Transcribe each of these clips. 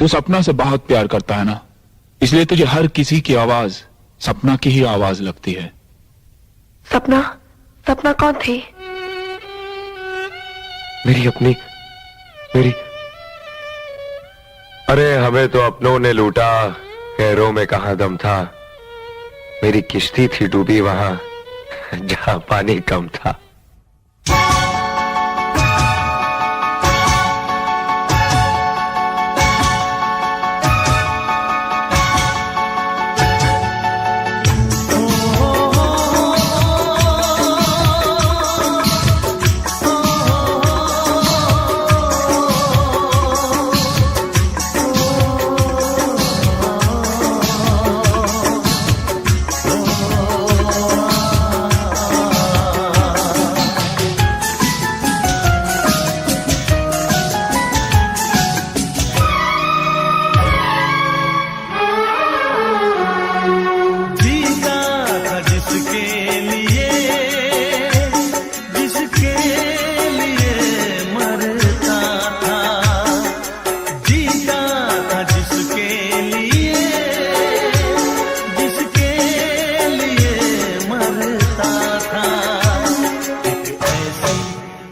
तू सपना से बहुत प्यार करता है ना, इसलिए तुझे हर किसी की आवाज सपना की ही आवाज लगती है। सपना? सपना कौन थी? मेरी अरे हमें तो अपनों ने लूटा, गैरों में कहां दम था। मेरी किश्ती थी डूबी वहां जहां पानी कम था।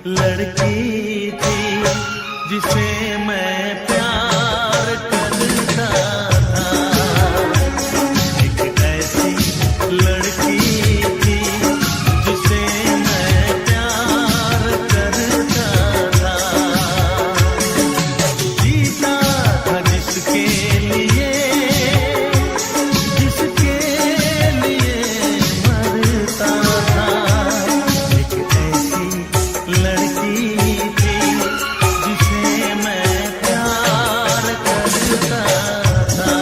लड़की थी जिसे मैं प्यार करता था, एक ऐसी लड़की थी जिसे मैं प्यार करता था। जीता था जिसके लिए, जिसके लिए मरता था। एक ऐसी लड़की थी जिसे मैं प्यार करता था,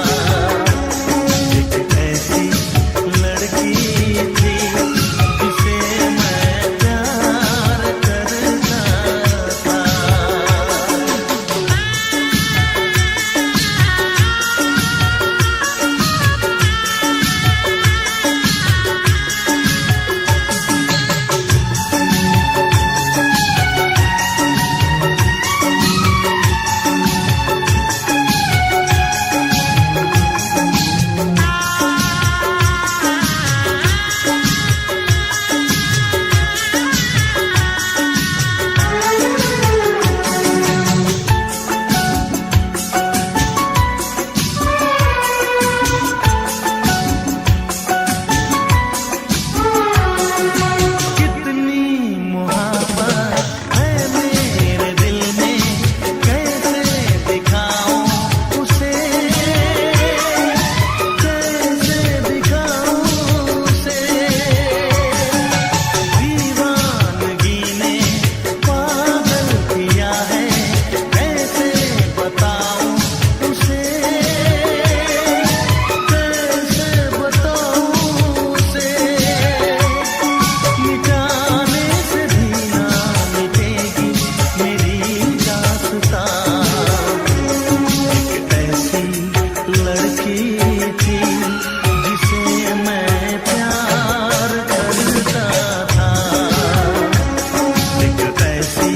एक ऐसी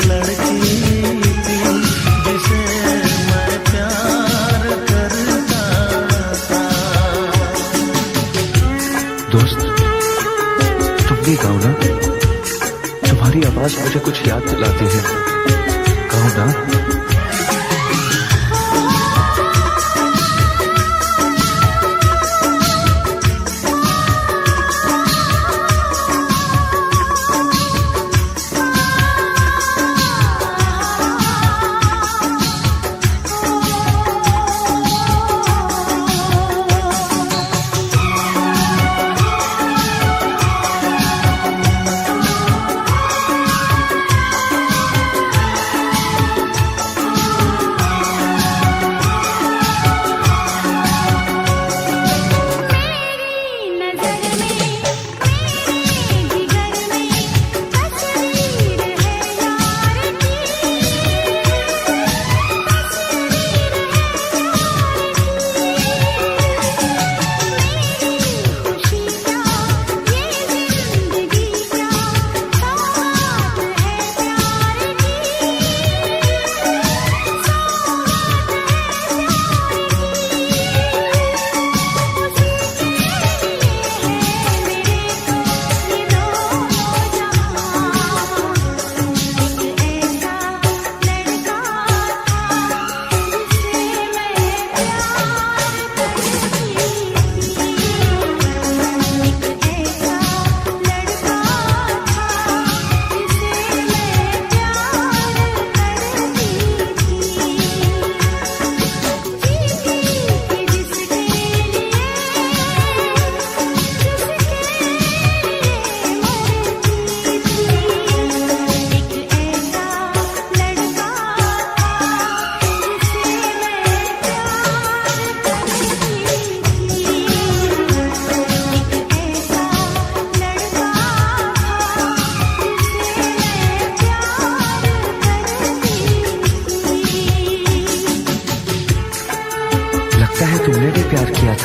लड़की थी जिसे मैं प्यार करता था। दोस्त, तुम भी गाओ ना, तुम्हारी आवाज मुझे कुछ याद दिलाती है। गाओ ना।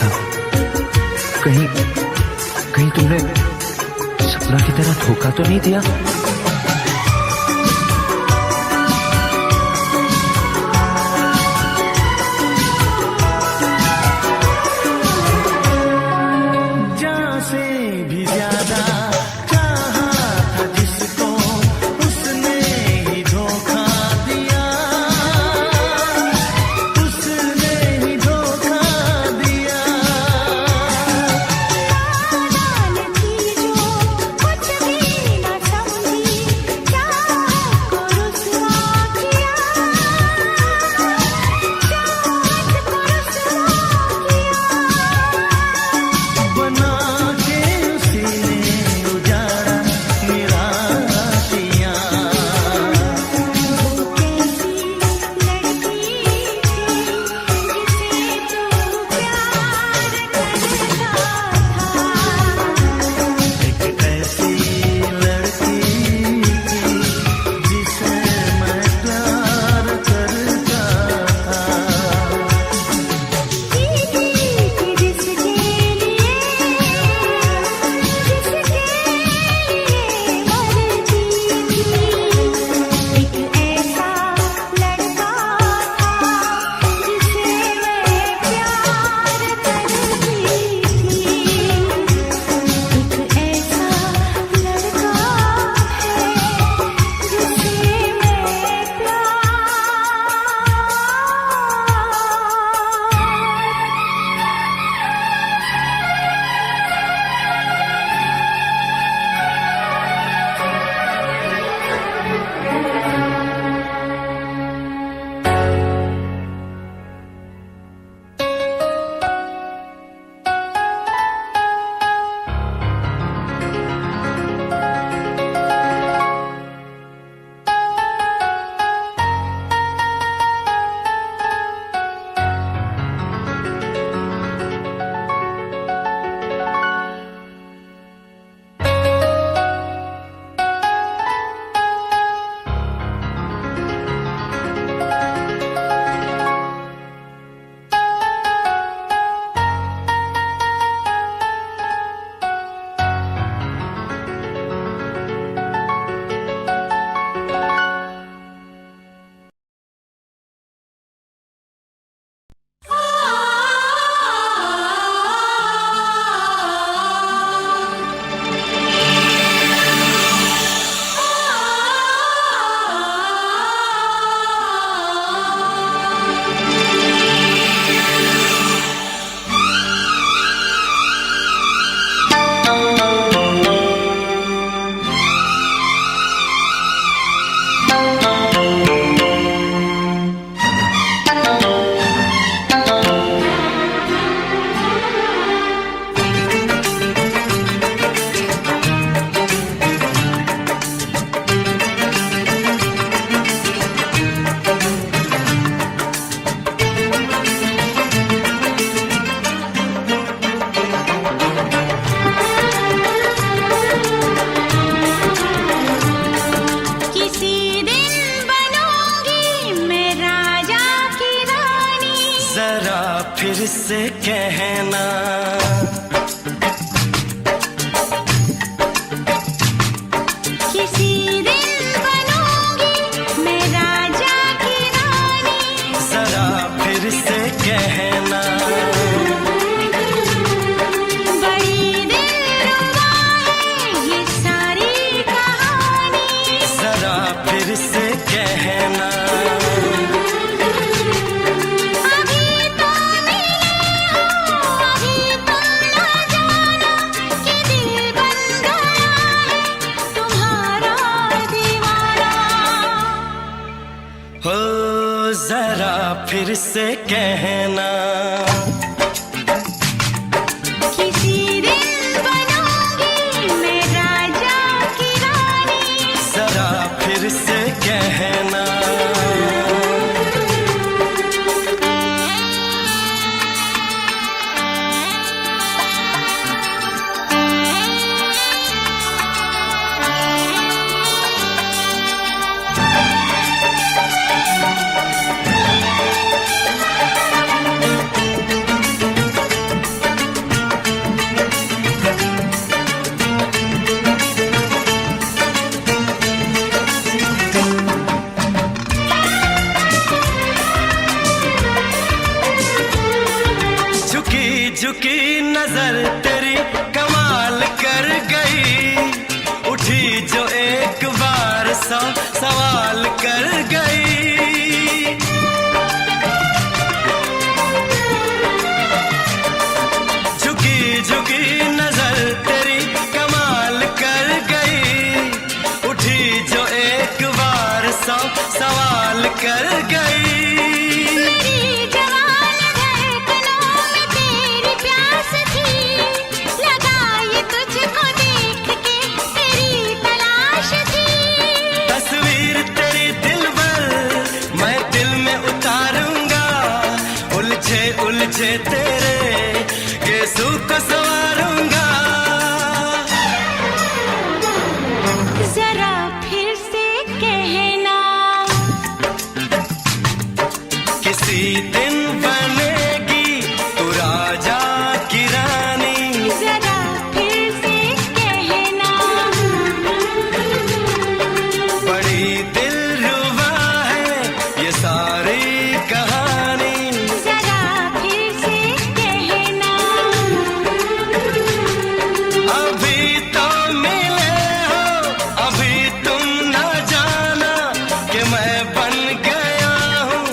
था। कहीं कहीं तुमने सपना की तरह धोखा तो नहीं दिया? जान से भी ज्यादा चाहा था जिसको, उसने ही धोखा दिया, उसने ही धोखा दिया। कुछ भी न समझी, चाहत को रुसवा किया, चाहत को रुसवा किया। बना के उसी ने उजाड़ा मेरा दिया। वो कैसी लड़की थी जिसे तू प्यार करता था। एक ऐसी लड़की थी जिसे मैं प्यार करता था। जीती थी जिसके लिए मरती थी। एक ऐसा लड़का था जिसे मैं प्यार करती थी। एक ऐसा लड़का है जिसे मैं किसी दिन बनूंगी मैं राजा की रानी। जरा फिर से कहना, किसी दिन बनूंगी मैं राजा की रानी। जरा फिर से कहना। बड़ी दिलरुबा है ये सारी कहानी। जरा फिर से कहना। अभी तो मिले हो, अभी तो ना जाना कि दिल बन गया है तुम्हारा दीवाना। हो जरा फिर से कहना। किसी दिन बनूंगी मैं राजा की रानी। जरा फिर से कहना। नजर तेरी कमाल कर गई, उठी जो एक बार सौ सवाल कर गई। झुकी झुकी नजर तेरी कमाल कर गई, उठी जो एक बार सौ सवाल कर गई। मेरी जवान धड़कनों में तेरी प्यास थी, लगाई तुझको देख के तेरी तलाश थी। तस्वीर तेरी दिल भर मैं दिल में उतारूंगा, उलझे उलझे तेरे गेसू को संवारूंगा। जरा फिर से कहना, किसी दिन बनेगी तू राजा की रानी। जरा फिर से कहना, बड़ी दिलरुबा है ये सारी कहानी। जरा फिर से कहना, अभी तो मिले हो, अभी तुम न जाना कि मैं बन गया हूँ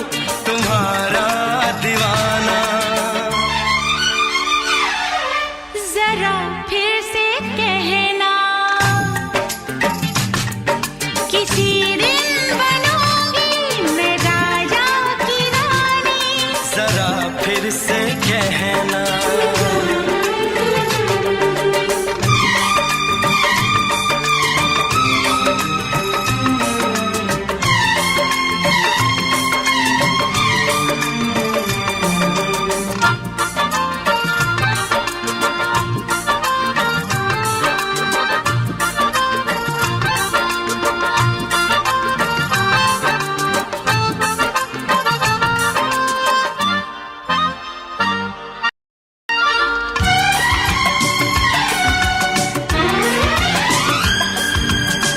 तुम्हारा दीवाना। जरा फिर से कहना, किसी दिन बनूंगी मैं राजा की रानी। जरा फिर से कहना,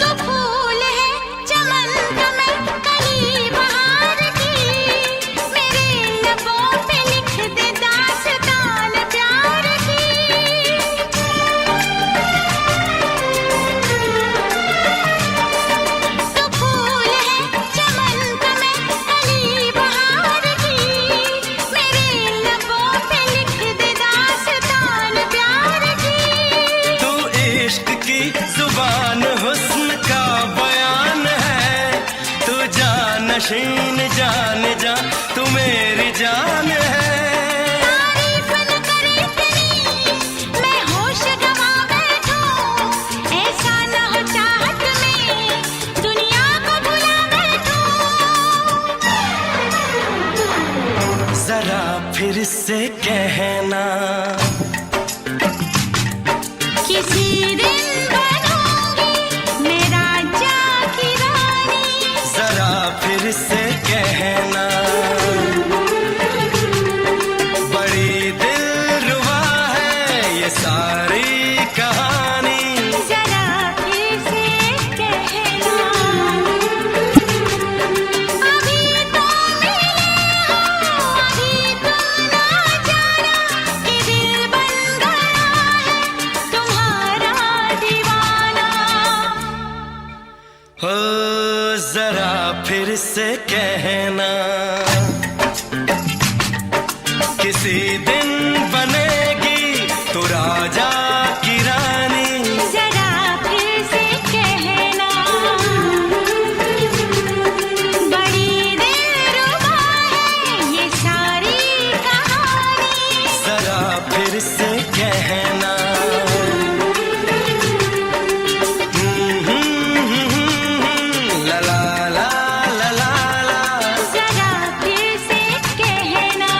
तो फूल है चमन का मैं कली बहार की, मेरे लबों पे लिख दे दास्तान प्यार की। तो फूल है चमन का मैं कली बहार की, मेरे लबों पे लिख दे दास्तान प्यार की। तू इश्क की जुबान हुस्न का बयान है, तू जानशीन जान जा तू मेरी जान है। तारीफ न करे इतनी मैं होश गवा बैठूं, ऐसा न हो चाहत में दुनिया को भुला बैठूं। जरा फिर से कहना, किसी दिन बनूंगी मैं राजा की रानी। जरा फिर से कहना, बड़ी दिलरुबा है ये सारी कहानी। जरा फिर से कहना, अभी तो मिले हो, अभी तुम ना जाना कि दिल बन गया है तुम्हारा दीवाना। हो जरा फिर से कहना, किसी दिन बनेगी तू राजा की रानी। जरा फिर से कहना, बड़ी दिलरुबा है ये सारी कहानी। जरा फिर से कहना, ला ला ला ला ला ला। जरा फिर से कहना,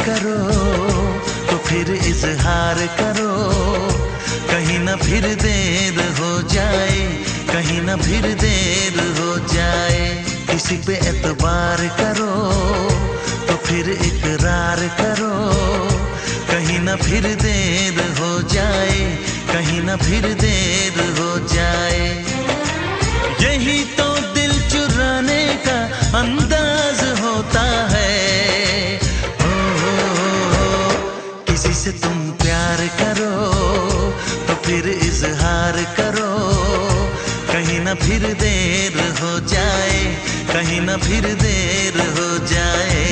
करो तो फिर इजहार करो, कहीं ना फिर देर हो जाए, कहीं ना फिर देर हो जाए। किसी पे एतबार करो तो फिर इकरार करो, कहीं ना फिर देर हो जाए, कहीं ना फिर देर हो जाए। यही तो दिल चुराने का अंदाज होता है। किसी से तुम प्यार करो तो फिर इजहार करो, कहीं ना फिर देर हो जाए, कहीं ना फिर देर हो जाए।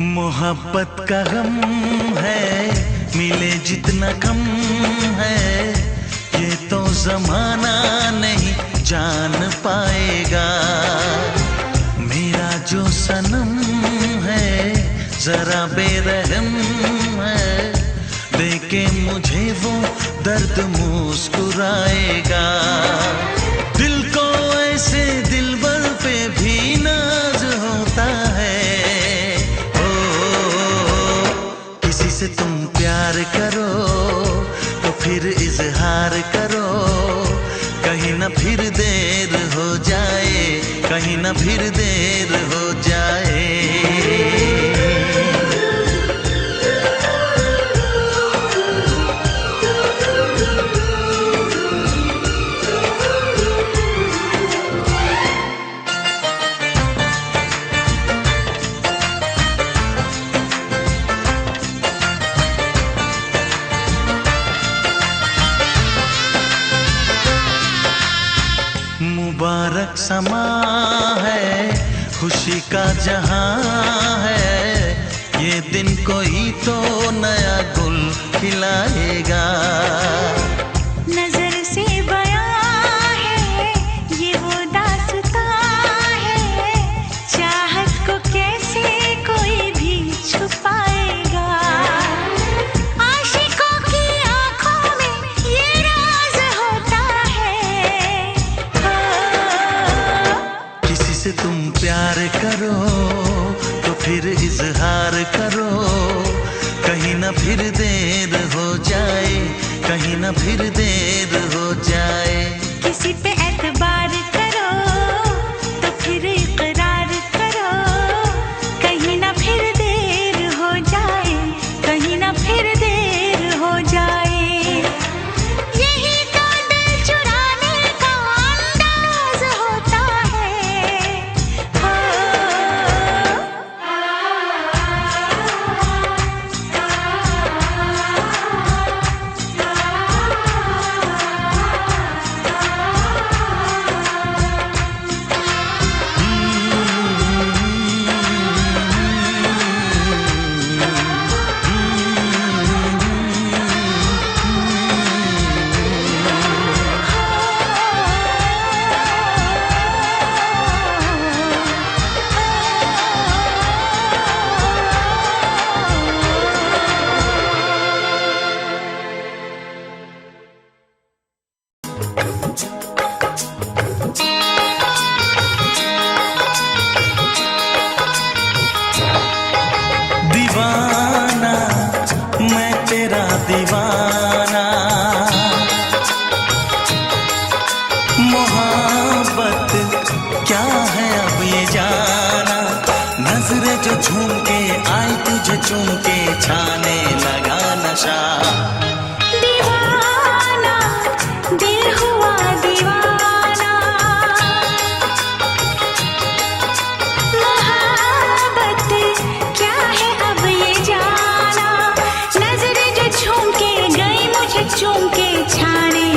मोहब्बत का गम है, मिले जितना कम है, ये तो जमाना नहीं जान पाएगा। मेरा जो सनम है जरा बेरहम है, देके मुझे वो दर्द मुस्कुराएगा। दिल को ऐसे दिलबर पे भी नाज होता है। से तुम प्यार करो तो फिर इजहार करो, कहीं ना फिर देर हो जाए, कहीं ना फिर देर हो जाए। मुबारक समा है, खुशी का जहां है, ये दिन कोई तो नया गुल खिलाएगा। नजर से बयां है ये वो दास्तां है, चाहत को कैसे कोई भी छुपाएगा। आशिकों की आंखों में ये राज होता है। किसी से तुम प्यार करो तो फिर इजहार करो, कहीं ना फिर देर हो जाए, कहीं ना फिर देर हो जाए। किसी पे एतबार करो तो फिर इकरार करो, कहीं ना फिर देर हो जाए, कहीं ना फिर देर हो जाए। यही तो दिल चुराने का अंदाज होता है। दीवाना मैं तेरा दीवाना, मोहब्बत क्या है अब ये जाना। नजरें जो झूम के आई तुझे चूम के छाने लगा नशा। दीवाना दिल हुआ दीवाना, मोहब्बत क्या है अब ये जाना। नजरें जो झूम के गई मुझे चूम के छाने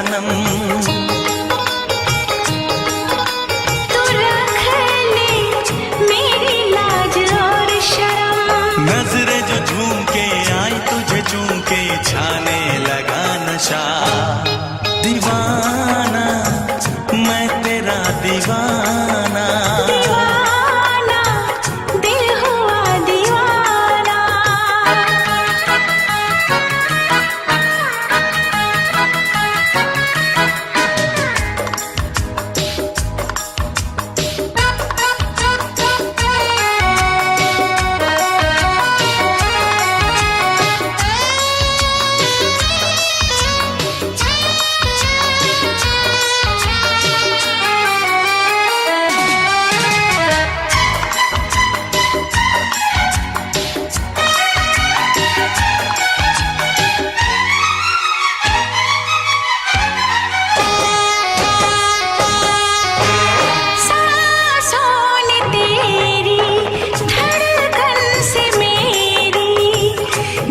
सनम। तू रख ले मेरी लाज और शर्म। नजरें जो झूम के आई तुझे चूम के छाने लगा नशा। दीवाना मैं तेरा दीवाना। दीवाना दिल हुआ दीवाना।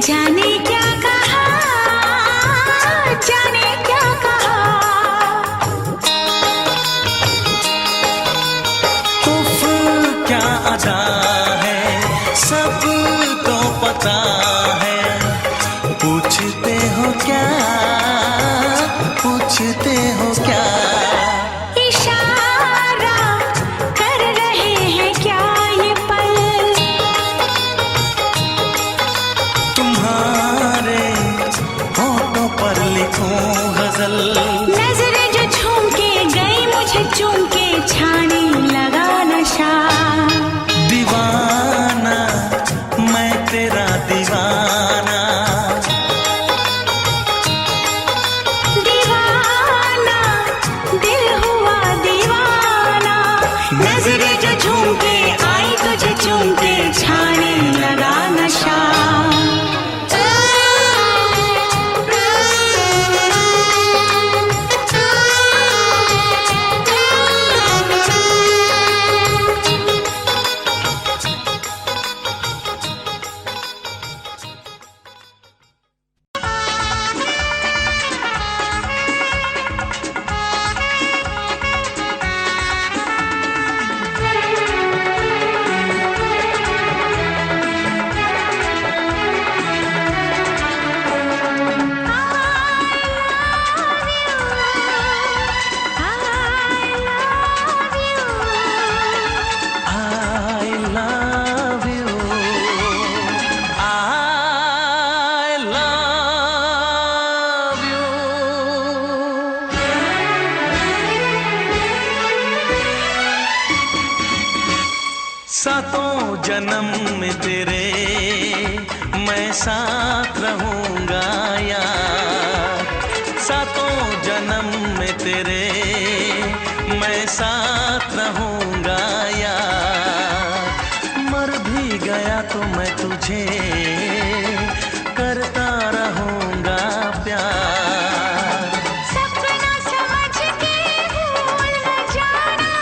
जाने क्या कहा, जाने क्या कहा। उफ क्या अदा है सबको पता है। पूछते हो क्या, पूछते हो क्या। इशारा कर रहे हैं क्या ये पल। तुम्हारे होठों पर लिखूं गजल। नजरें जो झूम के गई मुझे चूम के छाने लगा नशा। दीवाना मैं तेरा दीवाना। दीवाना दिल हुआ दीवाना। नजरें जो झूम के आई तुझे चूम के छाने लगा नशा। सातों जन्म में तेरे मैं साथ रहूंगा यार। सातों जन्म में तेरे मैं साथ रहूंगा यार। मर भी गया तो मैं तुझे करता रहूंगा प्यार। सपना समझ के भूल न जाना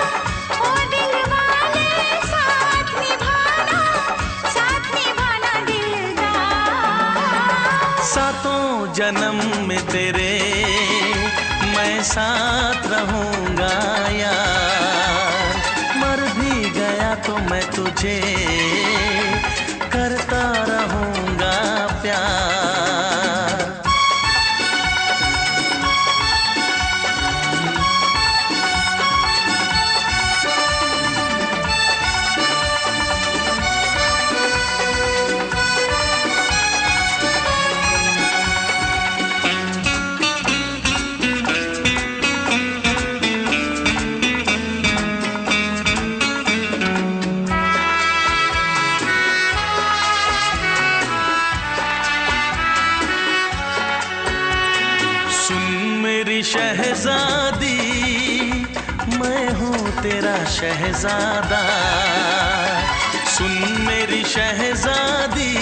ओ दिल वाले। साथ निभाना दिलदार। सातों जन्म में तेरे मैं साथ रहूंगा यार। मर भी गया तो मैं तुझे करता रहूंगा प्यार। शहजादी मैं हूँ तेरा शहजादा। सुन मेरी शहजादी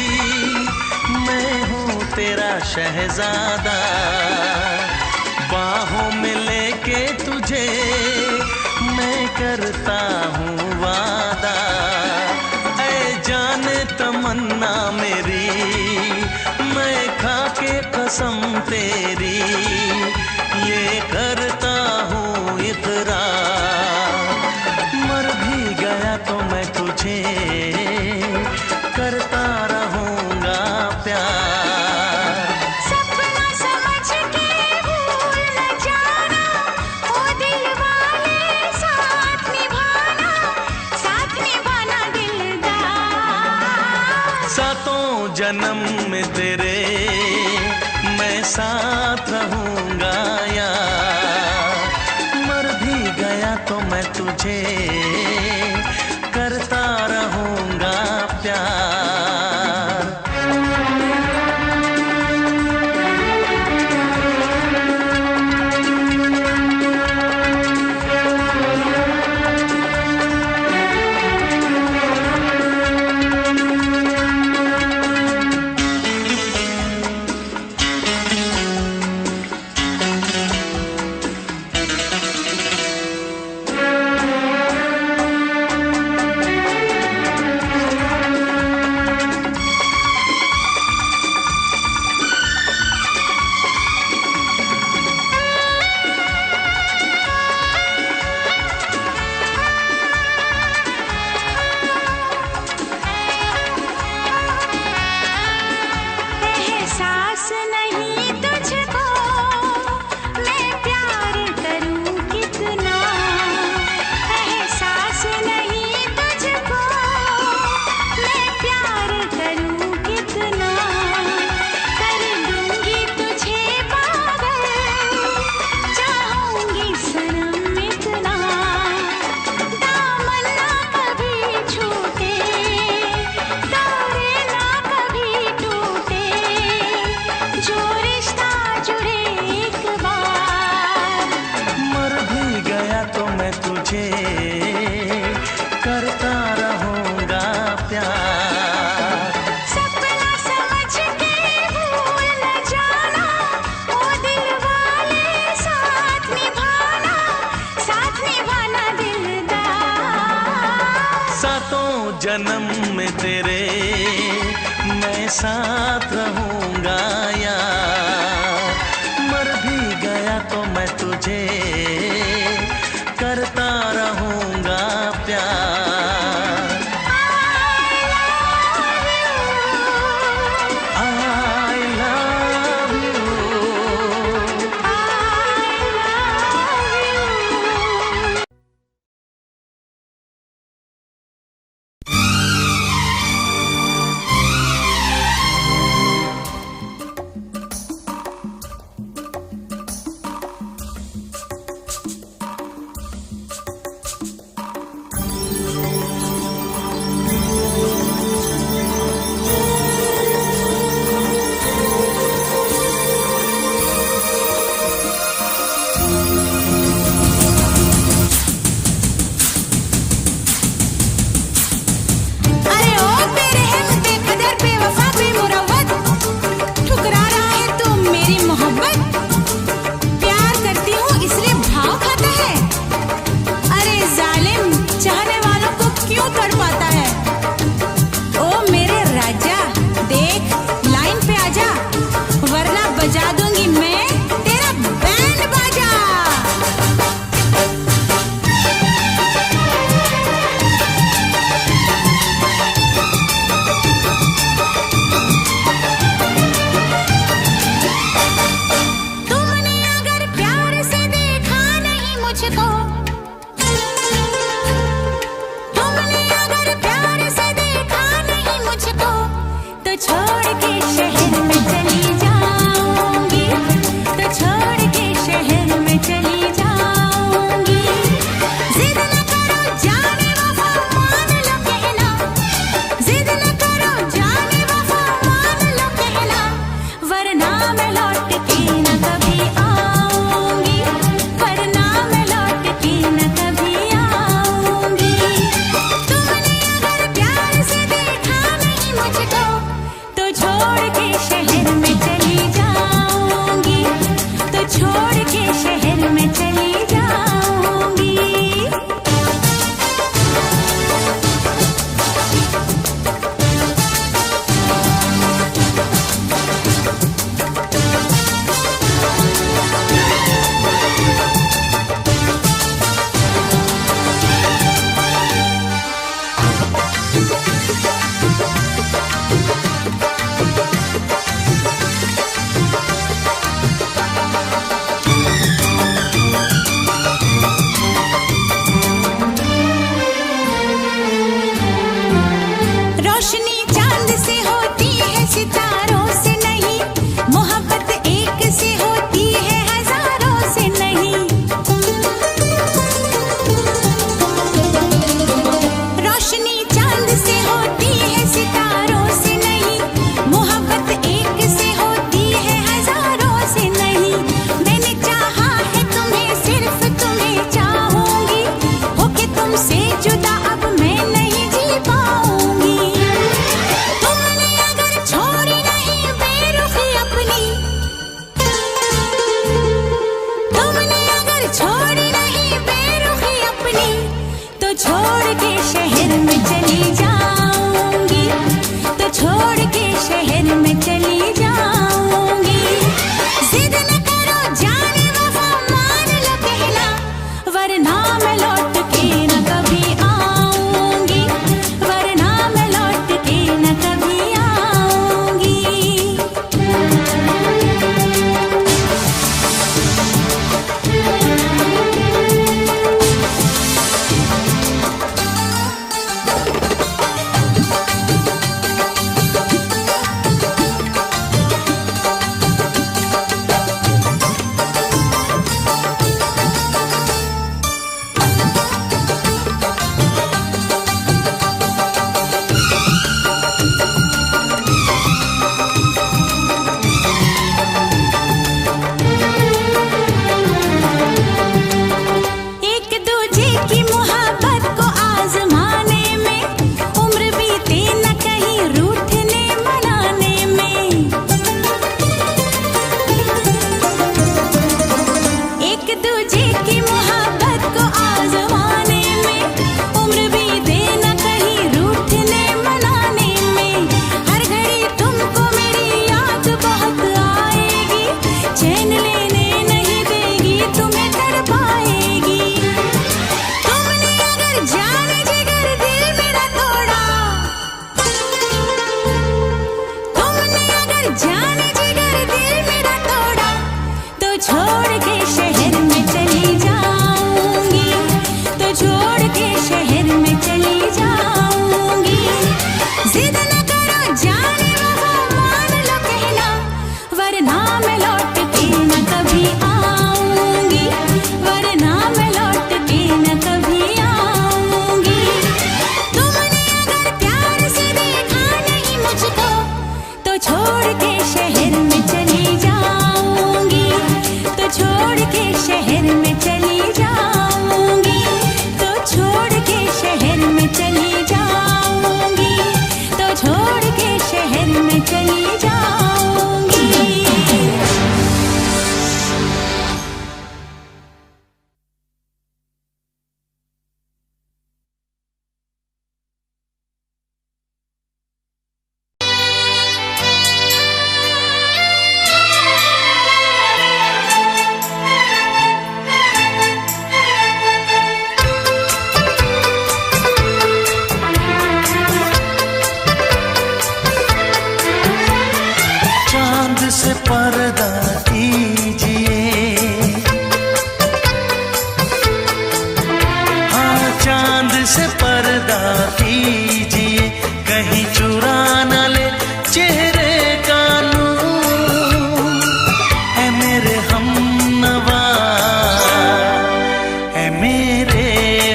मैं हूँ तेरा शहजादा। बाहों में लेके तुझे मैं करता हूँ वादा। ऐ जाने तमन्ना मेरी मैं खा के कसम तेरी ये जन्म में तेरे मैं साथ रहूंगा यार। मर भी गया तो मैं तुझे करता रहूंगा प्यार। एहसास नहीं तुझको मैं प्यार करूं कितना, एहसास नहीं तुझको मैं प्यार करूं कितना। कर दूंगी तुझे पागल चाहूंगी सनम इतना। दामन ना कभी छूटे तारे ना कभी टूटे, जो रिश्ता जुड़े एक बार। मर भी गया तो मैं तुझे करता रहूंगा प्यार। सपना समझ के भूल न जाना, ओ दिल वाले साथ निभाना दिलदार। सातों जन्म में तेरे मैं साथ रहूंगा यार। मर भी गया तो मैं तुझे करता रहूंगा प्यार। I love you। अरे ओ बेरहम बेकदर बेवफा बेमुरव्वत, ठुकरा रहा है तू मेरी मोहब्बत। प्यार करती हूँ इसलिए भाव खाता है, अरे जालिम चाहने वालों को क्यों तड़पाता है। ओ मेरे राजा देख लाइन पे आजा, वरना बजा दूंगी मैं तेरा बैंड बाजा। तुमने अगर प्यार से देखा नहीं मुझको, तुमने अगर प्यार से देखा नहीं मुझको, तो छोड़ के शहर में चली जाऊंगी, तो छोड़ के शहर में चली जाऊंगी। जिद न करो जाने वफा मान लो कहना, जिद न करो जाने वफा मान लो कहना, वरना मैं लौट के न कभी आऊंगी, वरना मैं लौट के न कभी आऊंगी। तुमने अगर प्यार से देखा नहीं मुझको, तो छोड़ के शहर में चली जाऊंगी, तो छोड़ के शहर में जाने जिगर दिल मेरा तोड़ा तो छोड़ के शहर में चली जाऊंगी, तो छोड़ के शहर में चली जाऊंगी। जिद न करो जाने वफा मान लो कहना, वरना मैं लौट के न कभी आऊंगी, वरना मैं लौट के न कभी आऊंगी। तुमने अगर प्यार से देखा नहीं मुझको तो छोड़ के शहर में चली जाऊंगी, तो छोड़ के शहर में चली जाऊंगी, तो छोड़ के शहर में चली जाऊंगी, तो छोड़ के शहर में चली जाऊंगी। चांद से पर्दा कीजिए, हाँ चांद से पर्दा कीजिए, कहीं चुरा न ले चेहरे का नूर। है मेरे हमनवा, है मेरे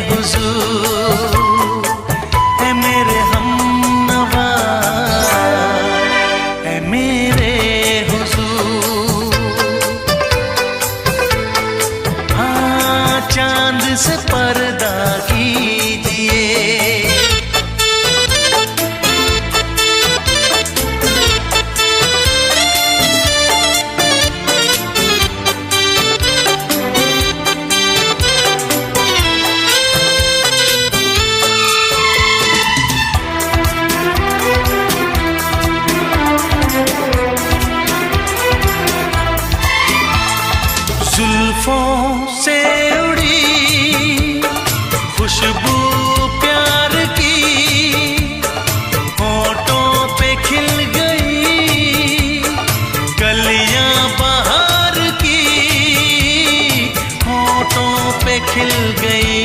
हुजूर, है मेरे हमनवा, है मेरे हुजूर। हाँ चांद से पर्दा कीजिए। जुल्फों से उड़ी खुशबू प्यार की, होठों पे खिल गई कलियां बहार की, होठों पे खिल गई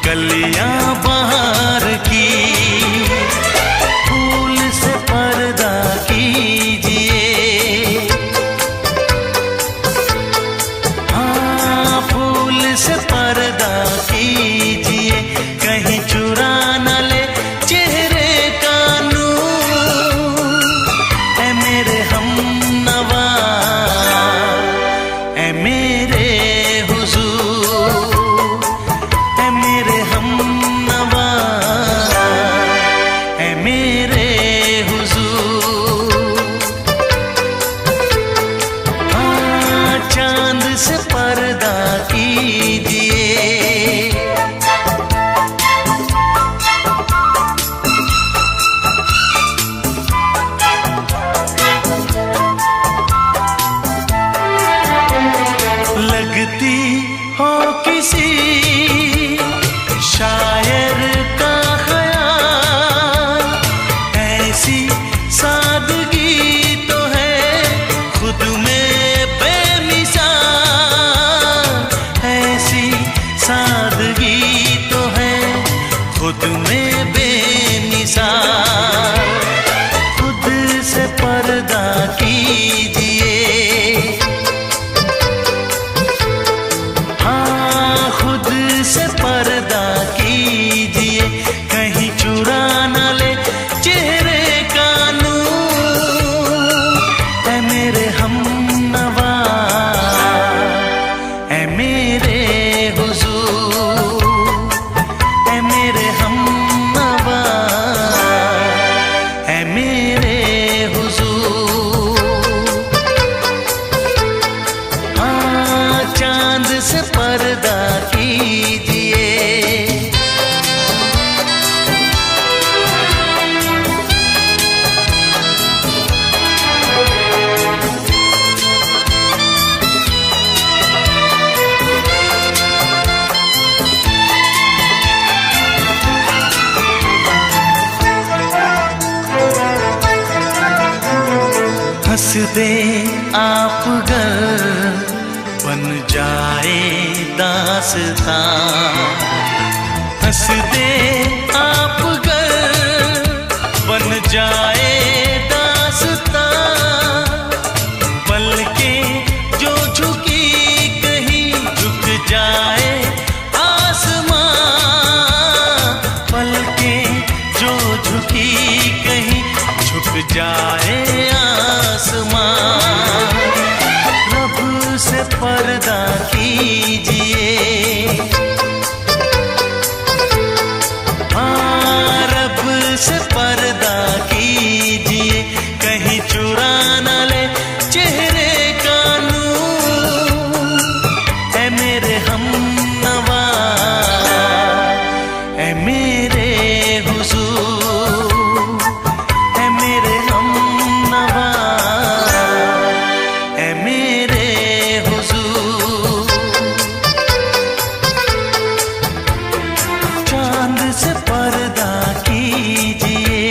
कलियां बहार की। फूल से पर्दा कीजिए, हाँ फूल से पर्दा कीजिए, कहीं चुरा न ले चेहरे का नूर। है मेरे हमनवा, है मेरे हुजूर, है मेरे हमनवा, है मेरे हुजूर। हाँ चांद से पर्दा कीजिए। लगती हो किसी शायर का ख्याल, ऐसी सादगी तो है खुद में बेमिसाल, ऐसी सादगी तो है खुद में बेमिसाल। खुद से पर्दा कीजिए, हाँ खुद से पर्दा कीजिए, कहीं चुरा न ले चेहरे का नूर। है मेरे हमनवा, है मेरे हुजूर, है मेरे हमनवा, है मेरे हुजूर। हंस दे आप गर बन जाए दास्तां, हंस दे आप गर बन जाए दास्तां, पलकें जो झुकी कहीं झुक जाए आसमां, पलकें जो झुकी कहीं झुक जाए आसमां। रब से पर्दा कीजिए, हाँ रब से पर्दा कीजिए, कहीं चुरा न ले चेहरे का नूर। ऐ मेरे हमनवा, ऐ मेरे हुजूर, ऐ मेरे हमनवा, ऐ मेरे हुजूर। चांद से पर्दा कीजिए,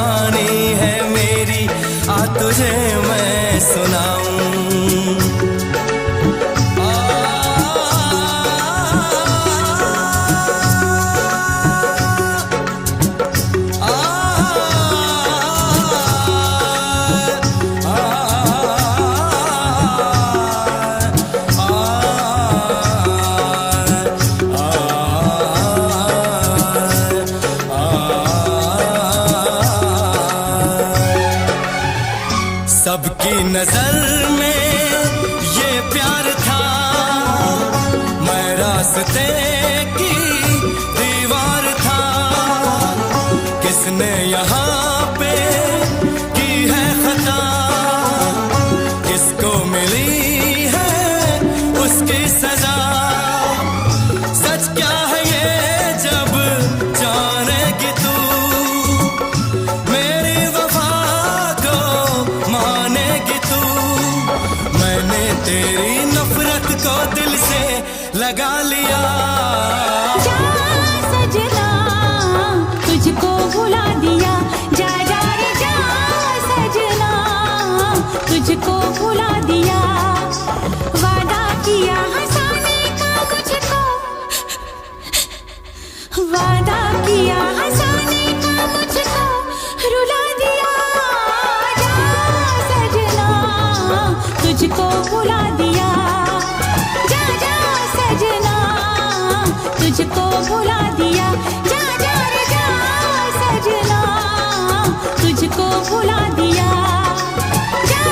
कहानी है मेरी, आ तुझे मैं सुनाऊं। सबकी नजर में ये प्यार था, मैं रास्ते की दीवार था। किसने यहाँ पे की है खता, किसको मिली है उसकी सजा। सच क्या है ये जब जानेगी तू, मेरी वफा को मानेगी तू। मैंने तेरी नफरत को दिल से लगा लिया। जा सजना तुझको भुला दिया, जा जा रे जा सजना तुझको भुला दिया। वादा किया हंसाने का मुझको, वादा किया हंसाने का मुझको रुला दिया। जा सजना तुझको भुला दिया, जा जा सजना तुझको भुला दिया। जा जा रे जा सजना तुझको भुला दिया, जा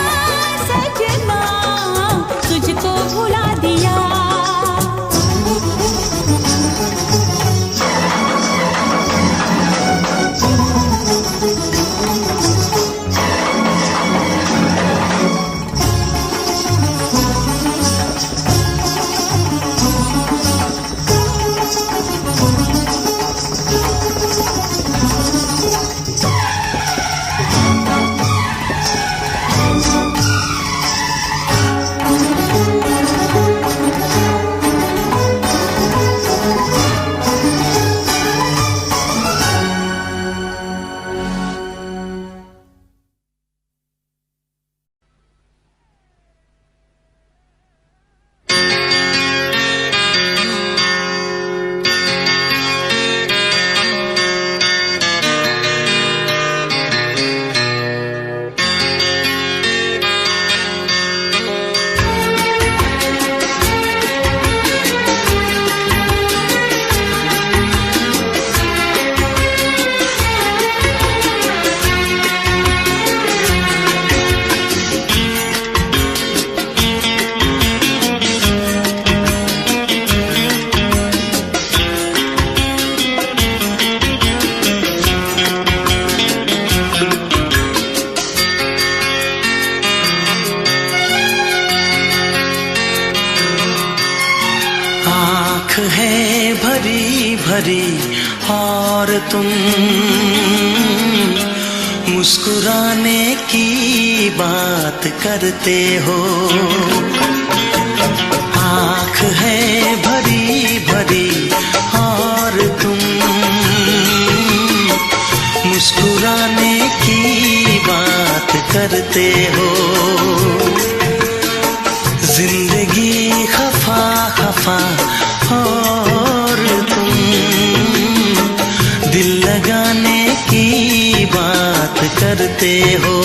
सजना तुझको भुला दिया। है भरी भरी और तुम मुस्कुराने की बात करते हो। आँख है भरी भरी और तुम मुस्कुराने की बात करते हो। जिंदगी खफा खफा और तुम दिल लगाने की बात करते हो।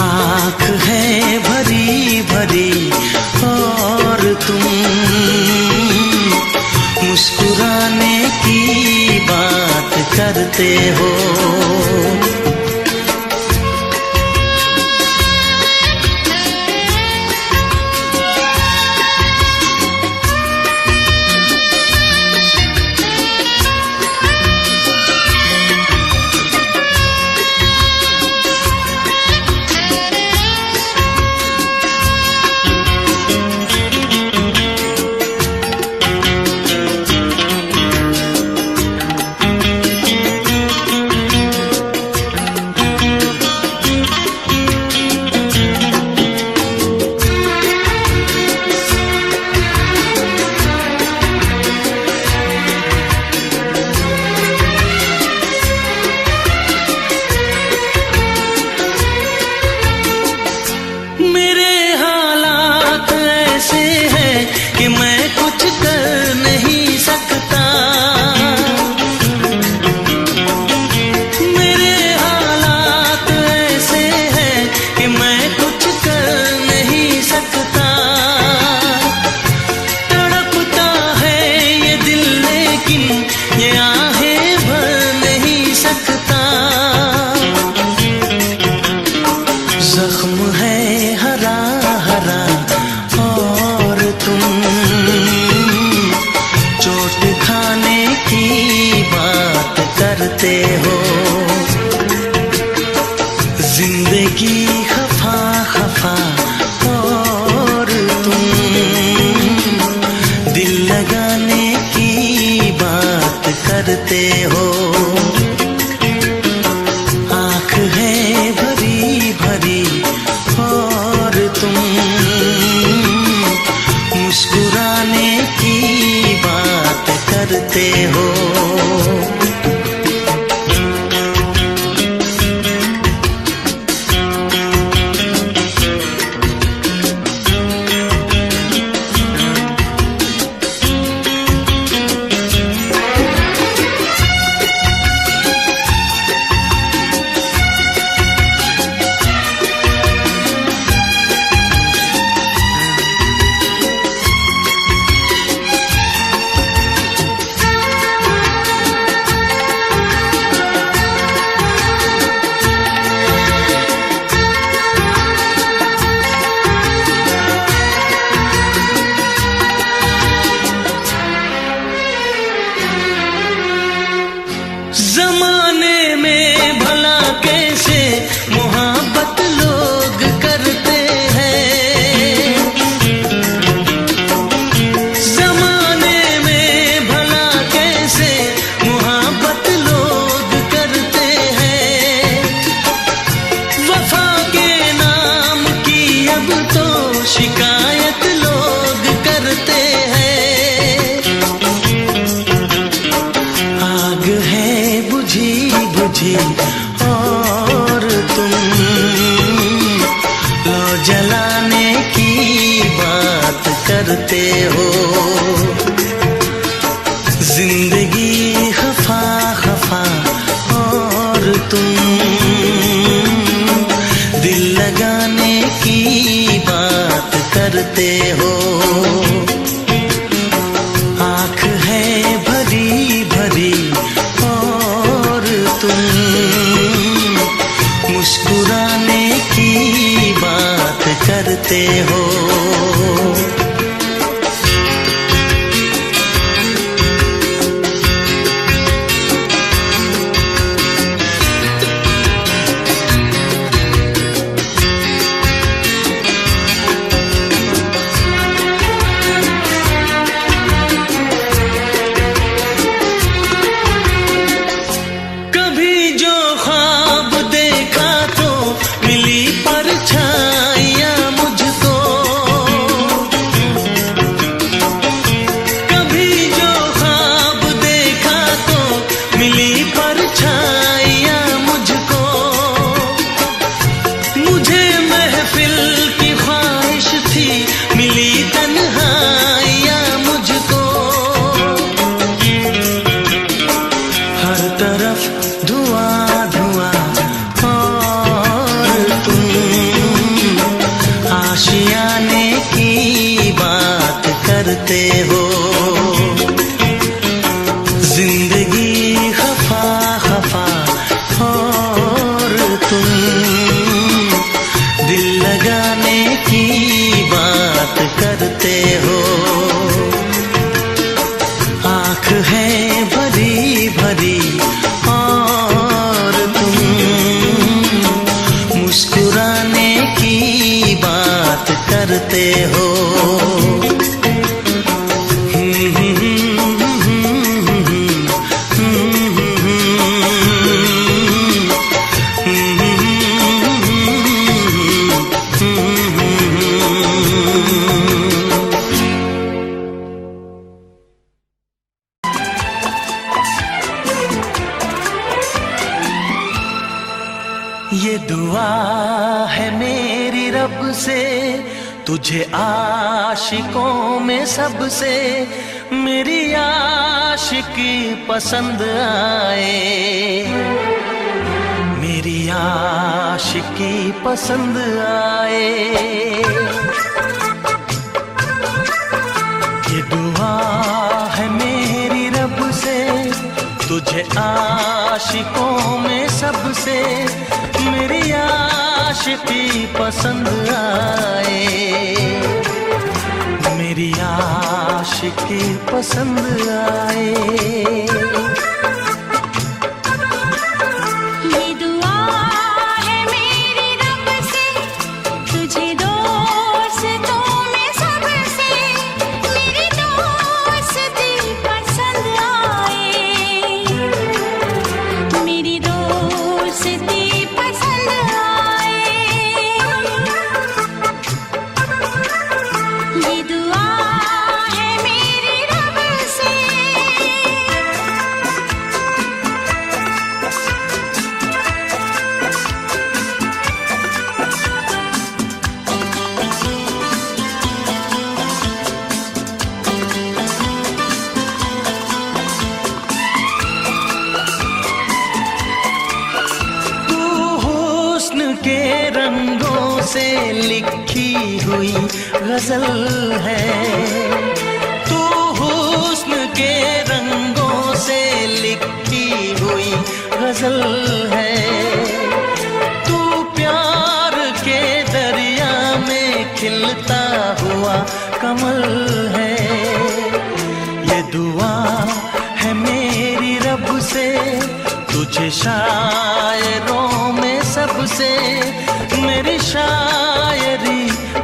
आँख है भरी भरी और तुम मुस्कुराने की बात करते हो। जिंदगी खफा खफा और तुम दिल लगाने की बात करते हो। आँख है भरी भरी और तुम मुस्कुराने की बात करते हो। जमाने में भला कैसे मोहब्बत लोग करते हैं। जमाने में भला कैसे मोहब्बत लोग करते हैं। वफा के नाम की अब तो शिकायत लोग करते हैं। आग है बुझी बुझी और तुम लो जलाने की बात करते हो। जिंदगी खफा खफा और तुम दिल लगाने की बात करते हो। आँख है भरी भरी और तुम मुस्कुराने की बात करते हो। कभी जो ख्वाब देखा तो मिली परछाइयाँ मुझको। कभी जो ख्वाब देखा तो मिली परछाइयाँ मुझको। मुझे महफिल की ख्वाहिश थी मिली तन्हाइयाँ मुझको। हर तरफ धुआं धुआं और तुम आशियाने की बात करते हो। जिंदगी खफा खफा और तुम दिल लगाने की बात करते हो। आँख है भरी भरी और तुम मुस्कुराने की बात करते हो। ये दुआ है मेरी रब से तुझे आशिकों में सबसे मेरी आशिकी पसंद आए। मेरी आशिकी पसंद आए। ये दुआ है मेरी रब से तुझे आशिकों में सबसे मेरी आशिकी पसंद आए। मेरी आशिकी पसंद आए। रंगों से लिखी हुई गजल है, तू हुस्न के रंगों से लिखी हुई गजल है, तू प्यार के दरिया में खिलता हुआ कमल है। ये दुआ है मेरी रब से तुझे शायरों में सबसे मेरी शायरी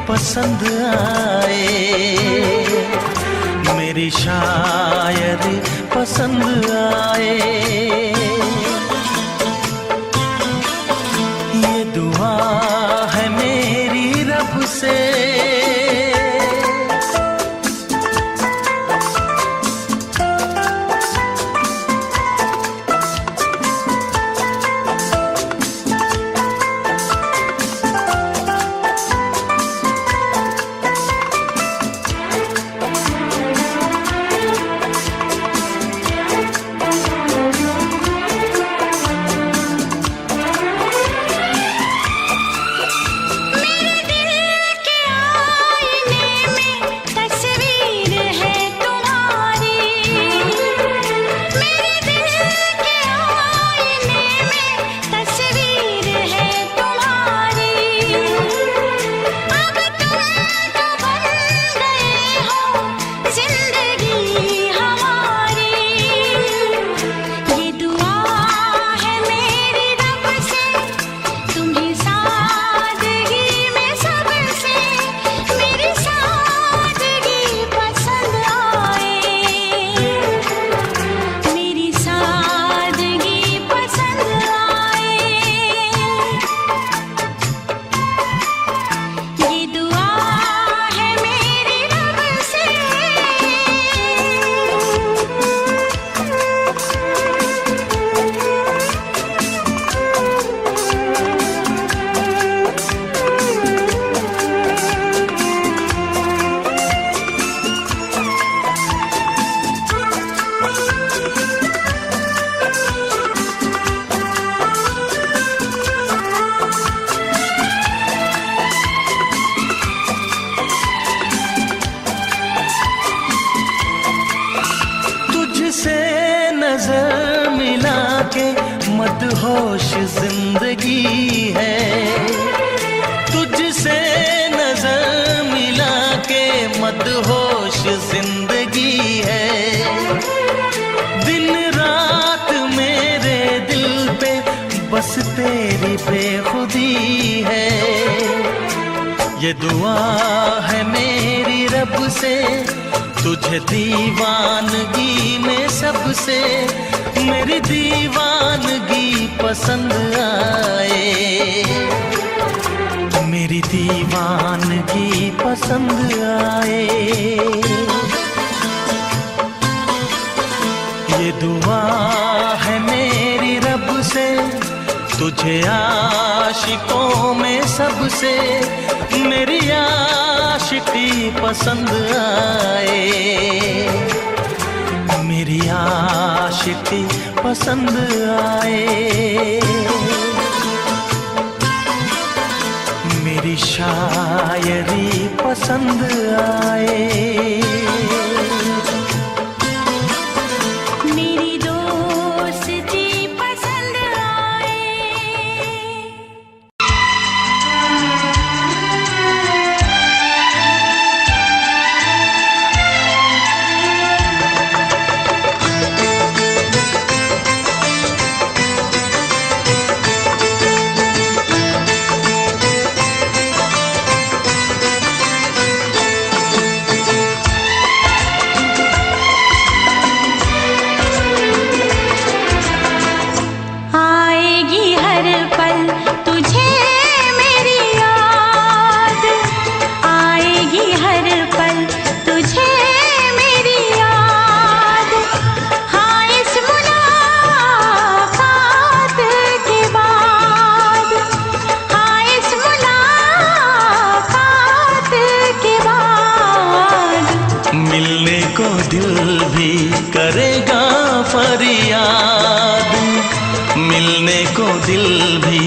पसंद आए, मेरी शायरी पसंद आए। ये दुआ है मेरी रब से। नजर मिला के मदहोश जिंदगी है, तुझसे नजर मिला के मदहोश जिंदगी है। दिन रात मेरे दिल पे बस तेरी बेखुदी है। ये दुआ है मेरी रब से तुझे दीवानगी में सबसे मेरी दीवानगी पसंद आए, मेरी दीवानगी पसंद आए। ये दुआ है मेरी रब से तुझे आशिकों में सबसे मेरी आशिकी पसंद आए, मेरी आशिकी पसंद आए, मेरी शायरी पसंद आए। मेरी दोस्ती पसंद आए। मिलने को दिल भी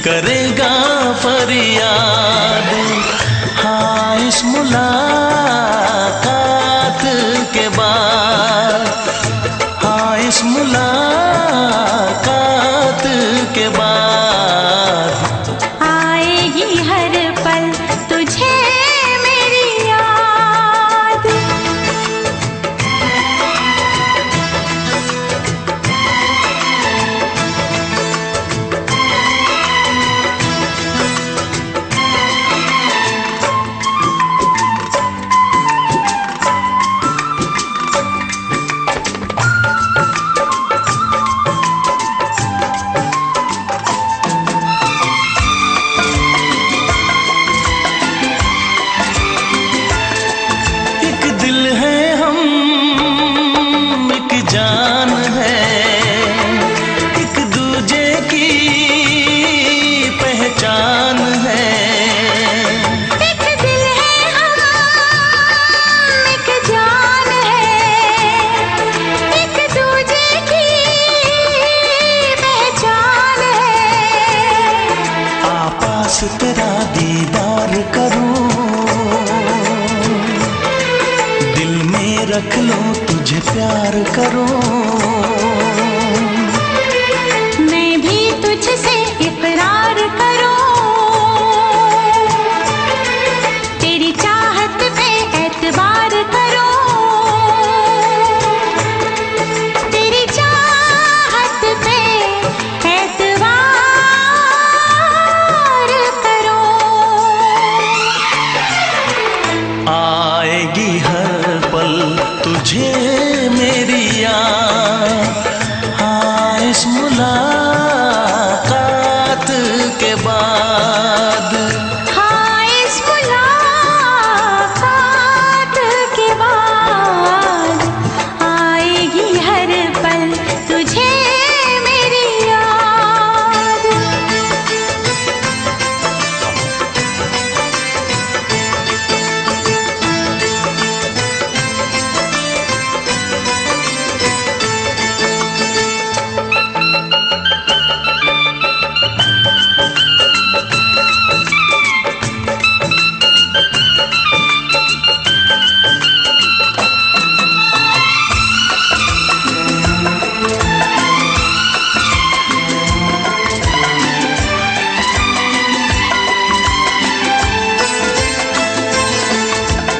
करेगा फरियाद। हाँ इस मुलाकात के बाद, हाँ इस मुलाकात के बाद आएगी हर पल तुझे मेरी याद। एक दिल है हम, एक जान है, एक दूजे की पहचान है। एक दिल है हम, एक जान है, एक दूजे की पहचान है। आपास तेरा दीदार करूं, दिल में रख लूं तुझे प्यार करूं। मैं भी तुझसे इकरार करूं, तेरी चाहत पे एतबार करूं, तेरी चाहत पे एतबार करूं। आएगी हर पल तुझे मेरी याद। हाँ इस मुलाकात के बाद, हाँ इस मुलाकात के बाद आएगी हर पल तुझे मेरी याद।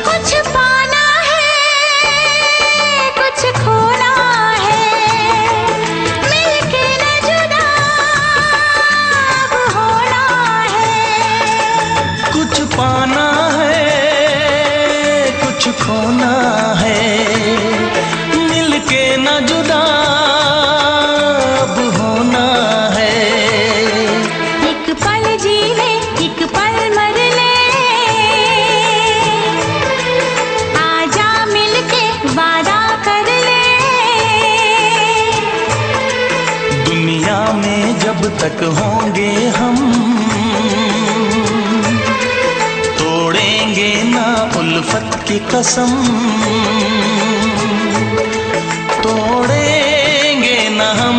कुछ पाना है, कुछ खोना है, मिलके न जुदा अब होना है। कुछ पाना है, कुछ खोना है, मिलके न जुदा अब होना है। एक पल जी ले, एक पल मर ले, आजा मिलके वादा कर ले। दुनिया में जब तक होंगे हम, तोड़ेंगे ना उल्फत की कसम, तोड़ेंगे ना हम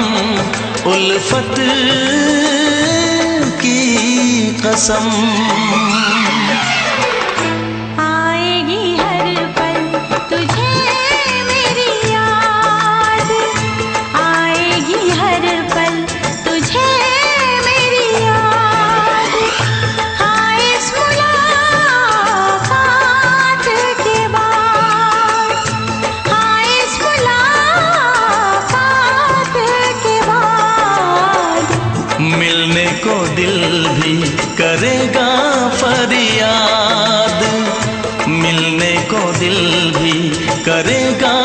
उल्फत की कसम। आएगी हर पल तुझे मेरी याद, आएगी हर पल तुझे मेरी याद। हाँ इस मुलाकात के बाद, हाँ इस मुलाकात के बाद मिलने को दिल भी करेगा फरियाद। मिलने को दिल भी करेगा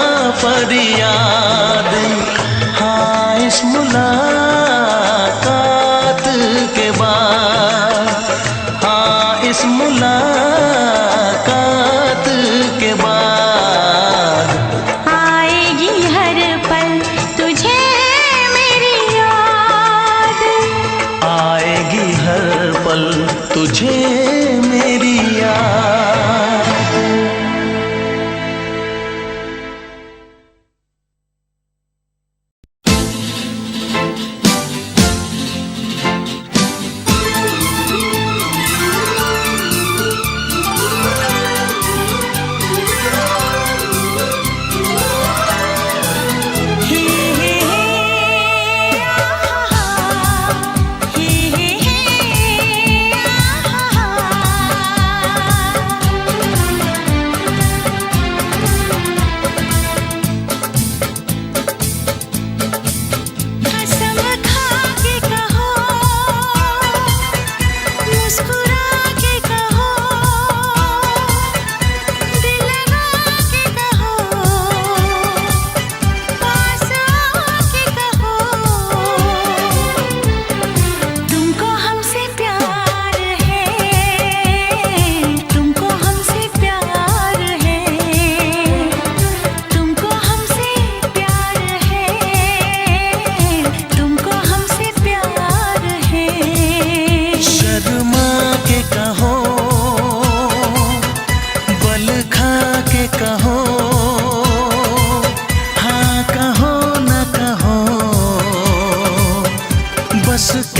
फरियाद। हाँ इस मुलाकात के बाद, हाँ इस मुलाकात के बाद आएगी हर पल तुझे मेरी याद। आएगी हर पल तुझे मेरी याद।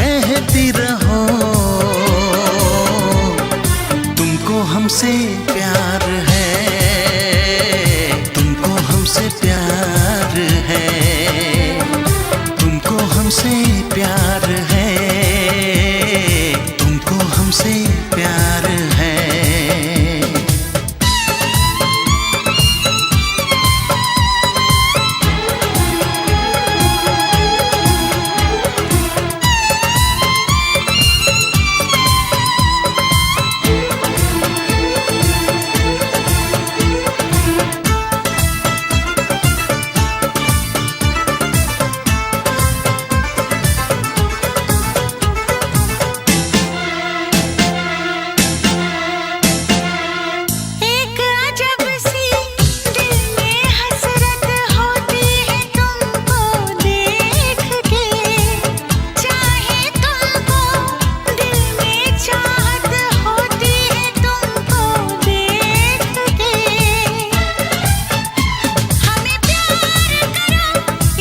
कहती रहो, तुमको हमसे प्यार है, तुमको हमसे प्यार है, तुमको हमसे प्यार है, तुमको हमसे प्यार है। एक अजब सी दिल में हसरत होती है तुमको देख के, चाहे तुमको दिल में चाहत होती है तुमको देख के। हमें प्यार करो,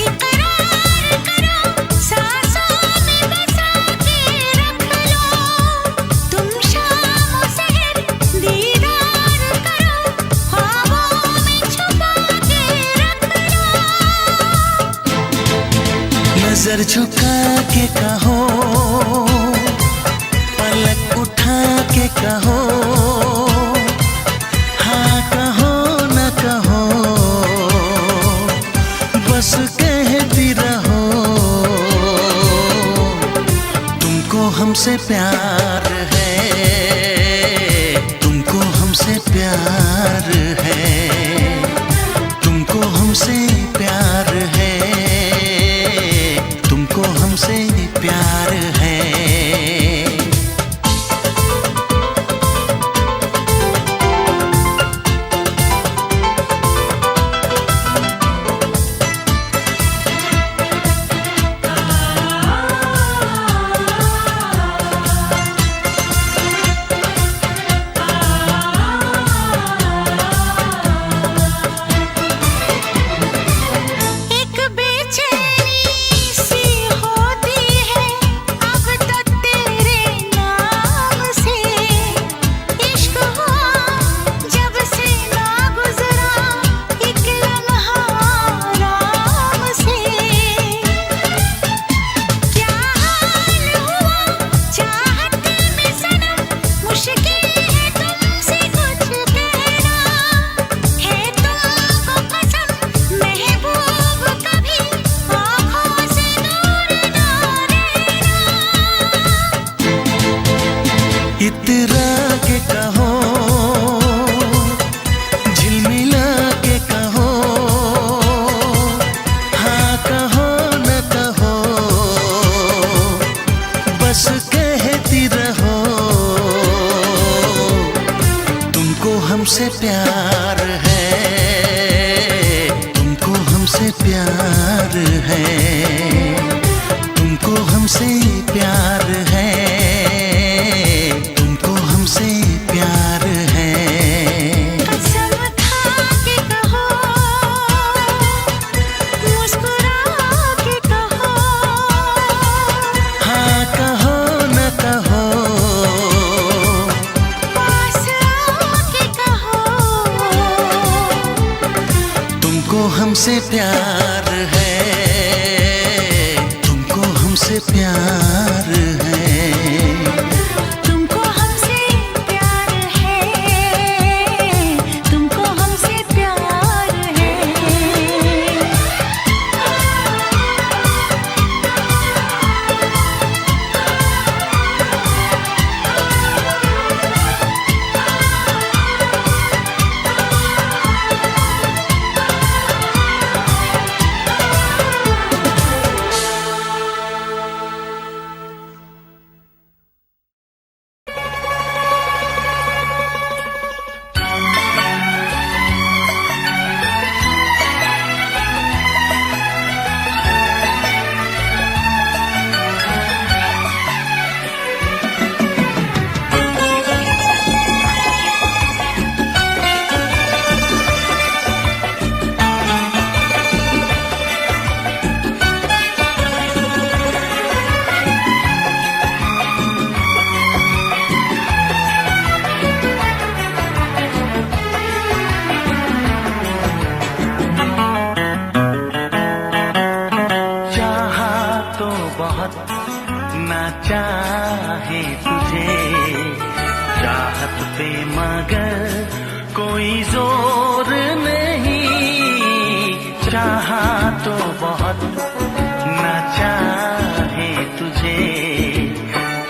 इकरार करो, सांसों में बसा के रख लो, तुम शाम सहर दीदार करो, ख्वाबों में छुपा के रख लो। नजर झुका के कहो, पलक उठा के कहो, हाँ कहो न कहो, बस कहती रहो, तुमको हमसे प्यार है, तुमको हमसे प्यार है, तुमको हमसे प्यार है, तुमको हमसे प्यार है। एक बेचैनी सी होती है अब तो तेरे नाम से, इश्क हुआ जब से ना गुजरा एक लम्हा आराम से। क्या हाल हुआ चाहत में सनम, मुश्किल है तुमसे कुछ कहना, है तुमको कसम महबूब कभी आँखों से दूर ना रहना। इतरा के कहो, झिलमिला के कहो, हाँ कहो न कहो, बस कहती रहो, तुमको हमसे प्यार है, तुमको हमसे प्यार है, तुमको हमसे प्यार है, तुमको हमसे प्यार है। कसम खा के कहो, मुस्कुरा के कहो, हाँ कहो न कहो, पास आके कहो, तुमको हमसे प्यार है, तुमको हमसे प्यार है। तुमको हमसे प्यार है, तुमको हमसे प्यार है। चाहे तुझे, चाहत पे मगर कोई जोर नहीं, चाहा तो बहुत ना चाहे तुझे,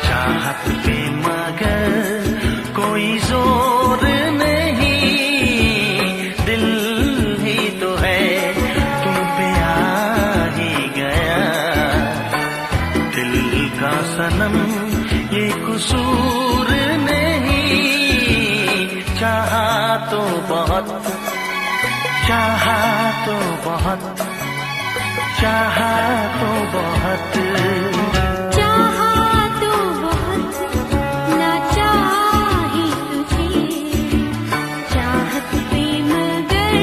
चाहत पे मगर कोई जोर नहीं, दिल ही तो है तुम पे आ ही गया, दिल का सनम ये कसूर नहीं, चाहा तो बहुत, चाहा तो बहुत, चाहा तो बहुत, चाहा तो बहुत ना चाहे तुझे, चाहत पे मगर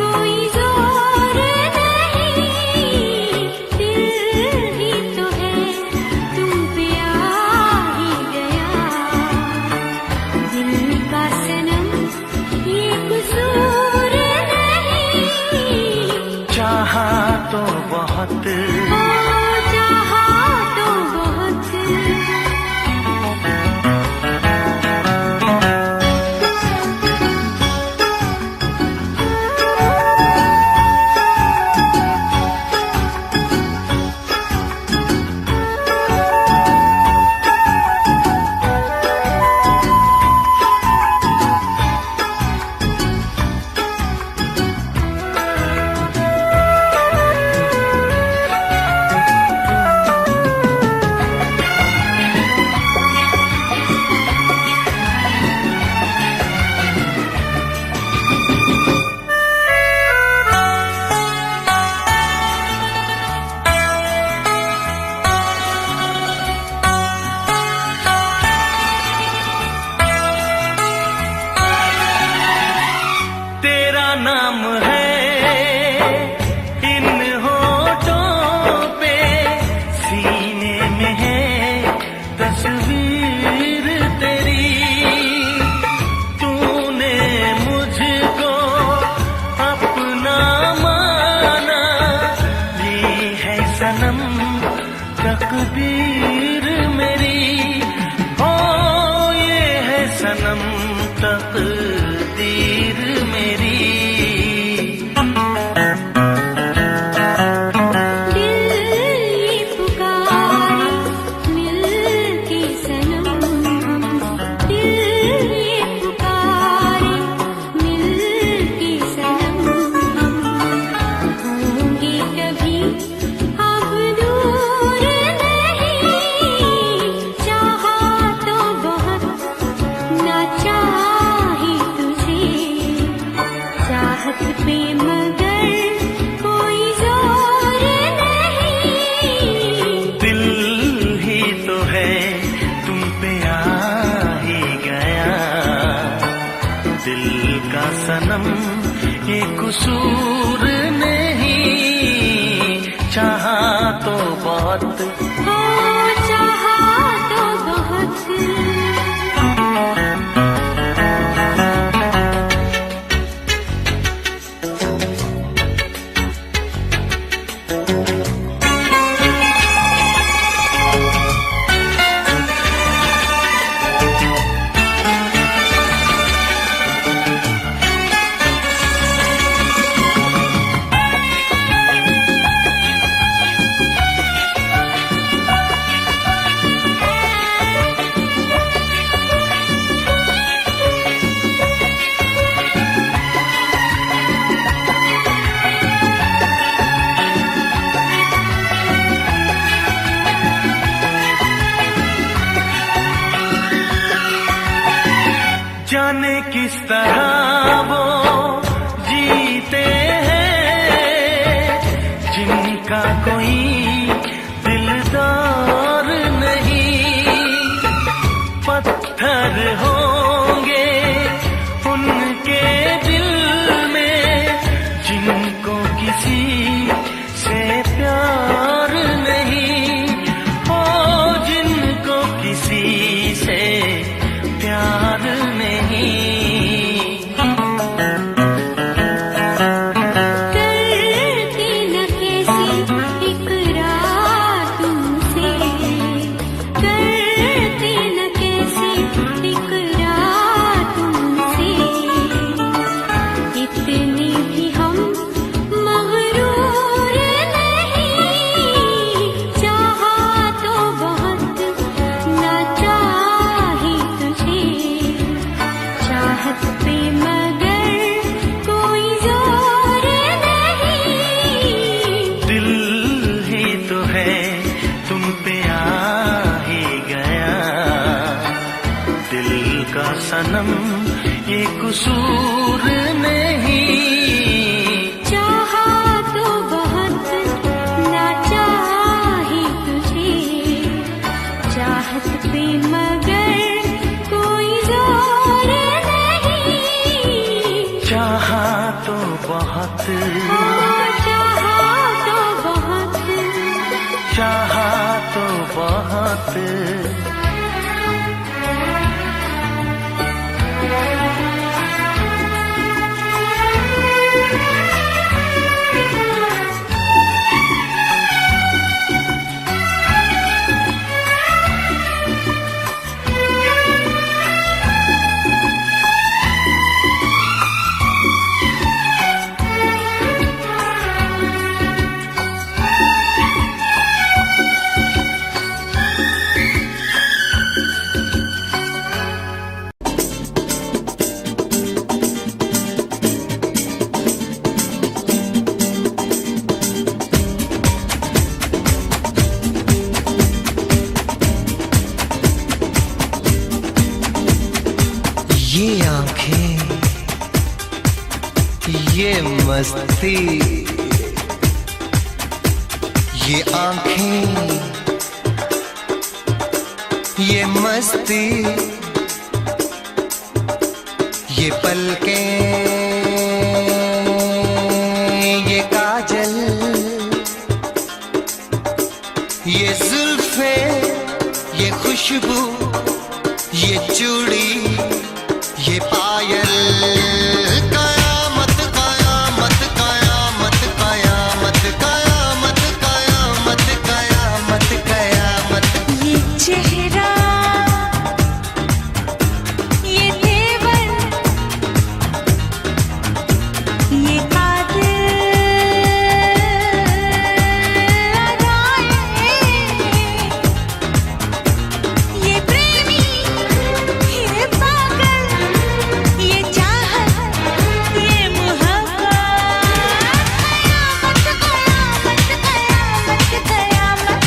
कोई जोर नहीं, दिल ही तो है तुम पे आ ही गया, दिल का सनम ये कसूर नहीं, चाहा तो बहुत, चाहा तो बहुत। तेरा नाम है इन होठों पे, सीने में है तस्वीर तेरी, तूने मुझको अपना माना, ये है सनम तकदीर मेरी, ओ ये है सनम तकदीर मेरी, दिल ये पुकारे मिल के सनम, दिल ये पुकारे मिल के सनम, होंगे कभी अब दूर नहीं, चाहा तो बहुत ना चाहे तुझे, चाहत पे मगर कोई जोर नहीं, दिल ही तो है तुम पे आ ही गया, दिल का सनम ये कसूर नहीं, चाहा तो बहुत, चाहा तो बहुत। जाने किस तरह वो जीते हैं जिनका कोई दिलदार नहीं, पत्थर होंगे उनके दिल में जिनको किसी से प्यार नहीं, ओ जिनको किसी से प्यार नहीं, सनम ये कसूर नहीं। चाहा तो बहुत ना चाही तुझे, चाहत पे मगर कोई जोर नहीं। चाहा तो बहुत, चाहा तो बहुत, चाहा तो बहुत। ये आंखें, ये मस्ती, ये आंखें, ये मस्ती, ये पलकें, ये काजल, ये जुल्फे, ये खुशबू, ये चूड़ी, ये पायल। कयामत कयामत कयामत कयामत कयामत कयामत कयामत कयामत। ये चेहरा, ये तेवर, ये कातिल अदाएं, ये प्रेमी, ये पागल, ये चाहत, ये मोहब्बत। कयामत कयामत कयामत कयामत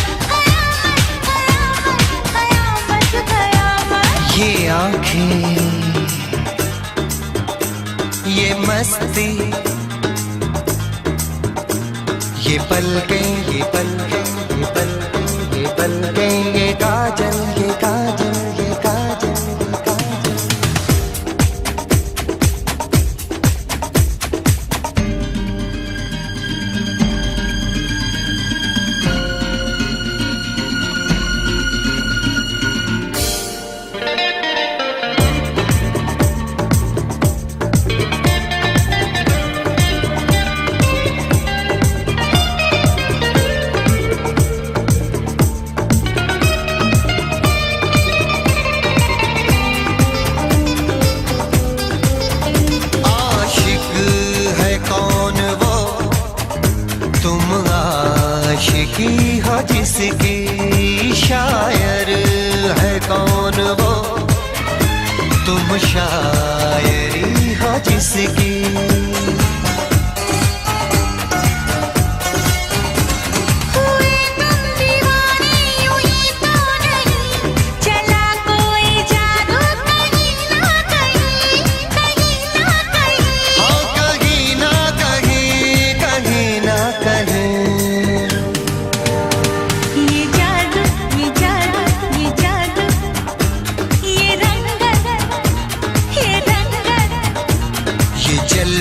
कयामत कयामत कयामत। ये आंखें, ये मस्ती, ये पलकें, ये पलकें, ये पलकें, ये पलकें, ये काजल, ये काजल, ये काजल, ये काजल। आशिक है कौन वो, तुम आशिकी हो जिसकी। शायर है कौन वो, तुम शायरी हो जिसकी। हुए तुम दीवाने यूं ही तो नहीं, चला कोई जादू कहीं ना कहीं, कहीं ना कहीं। हाँ कहीं ना कहीं, कहीं ना कहीं। ये जादू, ये जादू, ये जादू, ये रंगत, ये रंगत। ये जल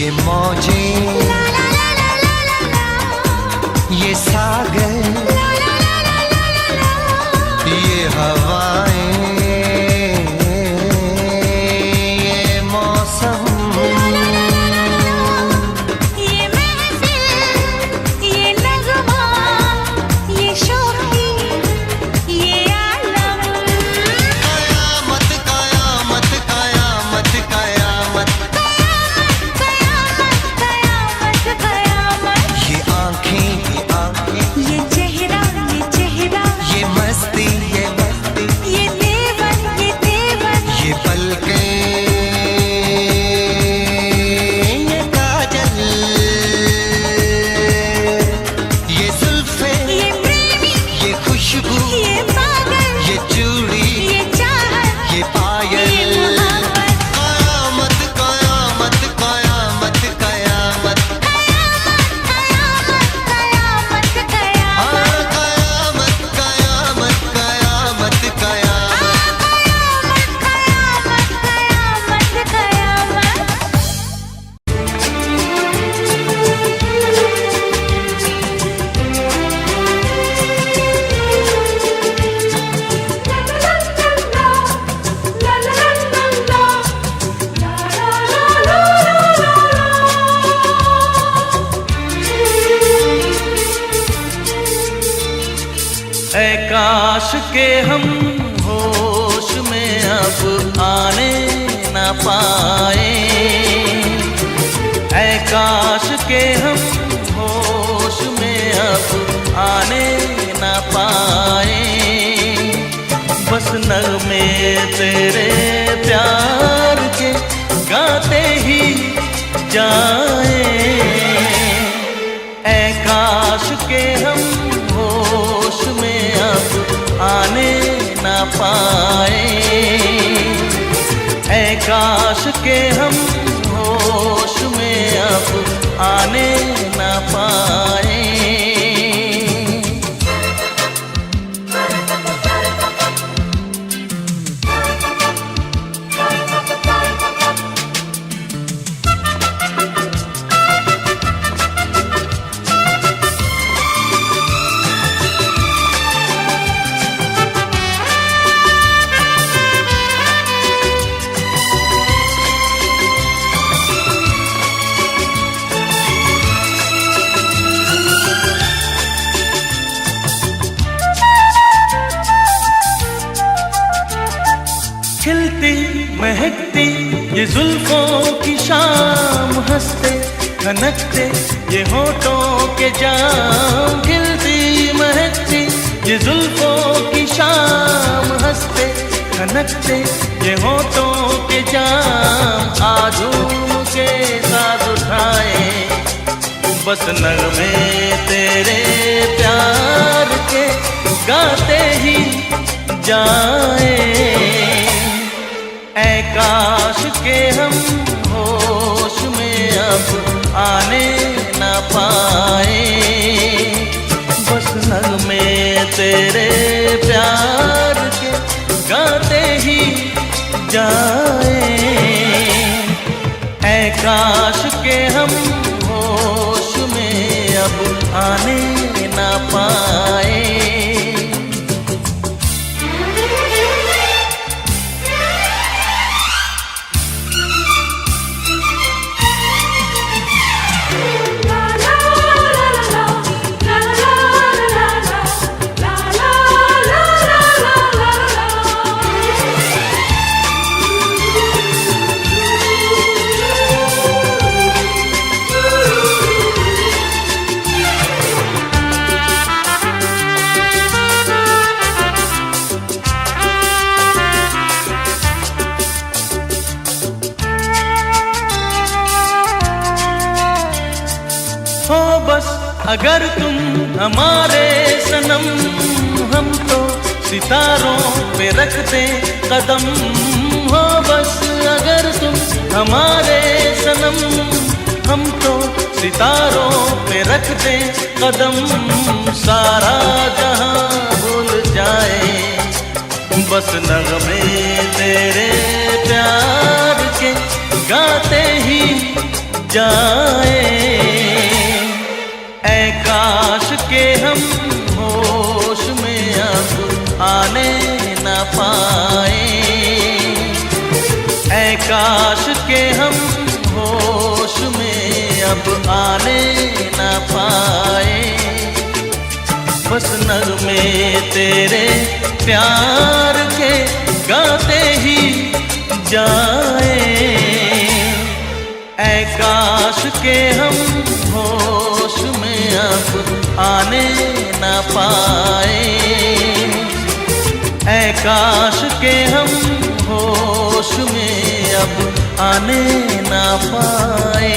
ये मौजें, ये सागर, ये हवाएं, ये मौसम, ये महफिल, ये नगमा, ये शोखी, ये आलम। कयामत कयामत कयामत कयामत, कयामत कयामत। ये आंखें, ये चेहरा, ये मस्ती, ये देवन, ये पलकें, ये काजल, ये जुल्फें, ये प्रेमी, ये खुशबू, ये पागल, ये चूड़ी, ये चाहत, ये पायल। ये मोहब्बत। कयामत कयामत कयामत कयामत, कयामत कयामत हाँ, कयामत कयामत कयामत कयामत। कयामत। ऐ काश के हम होश में अब आने न पाए, ऐ काश के हम होश में अब आने न पाए। बस नगमे तेरे प्यार के गाते ही जाए, ऐ काश के हम होश में अब आने न पाए, ऐ काश के हम होश में अब आने न पाए। खिलती महकती ये जुल्फों की शाम, हंसते खनकते ये होठों के जाम। खिलती महकती ये जुल्फों की शाम, हंसते खनकते ये होठों के जाम। आजूम के साथ उठाए बस नगमे तेरे प्यार के गाते ही जाए, ऐ काश के हम होश में अब आने न पाए। बस नगमे तेरे प्यार के गाते ही जाए, ऐ काश के हम होश में अब आने न पाए। हो बस अगर तुम हमारे सनम, हम तो सितारों पे रखते कदम। हो बस अगर तुम हमारे सनम, हम तो सितारों पे रखते कदम। सारा जहां भूल जाए बस नगमे तेरे प्यार के गाते ही जाए। ऐ काश के हम होश में अब आने न पाए। ऐ काश के हम होश में अब आने न पाए। बस नगमे तेरे प्यार के गाते ही जाए। ऐ काश के हम होश में अब आने न पाए। ऐ काश के हम होश में अब आने न पाए।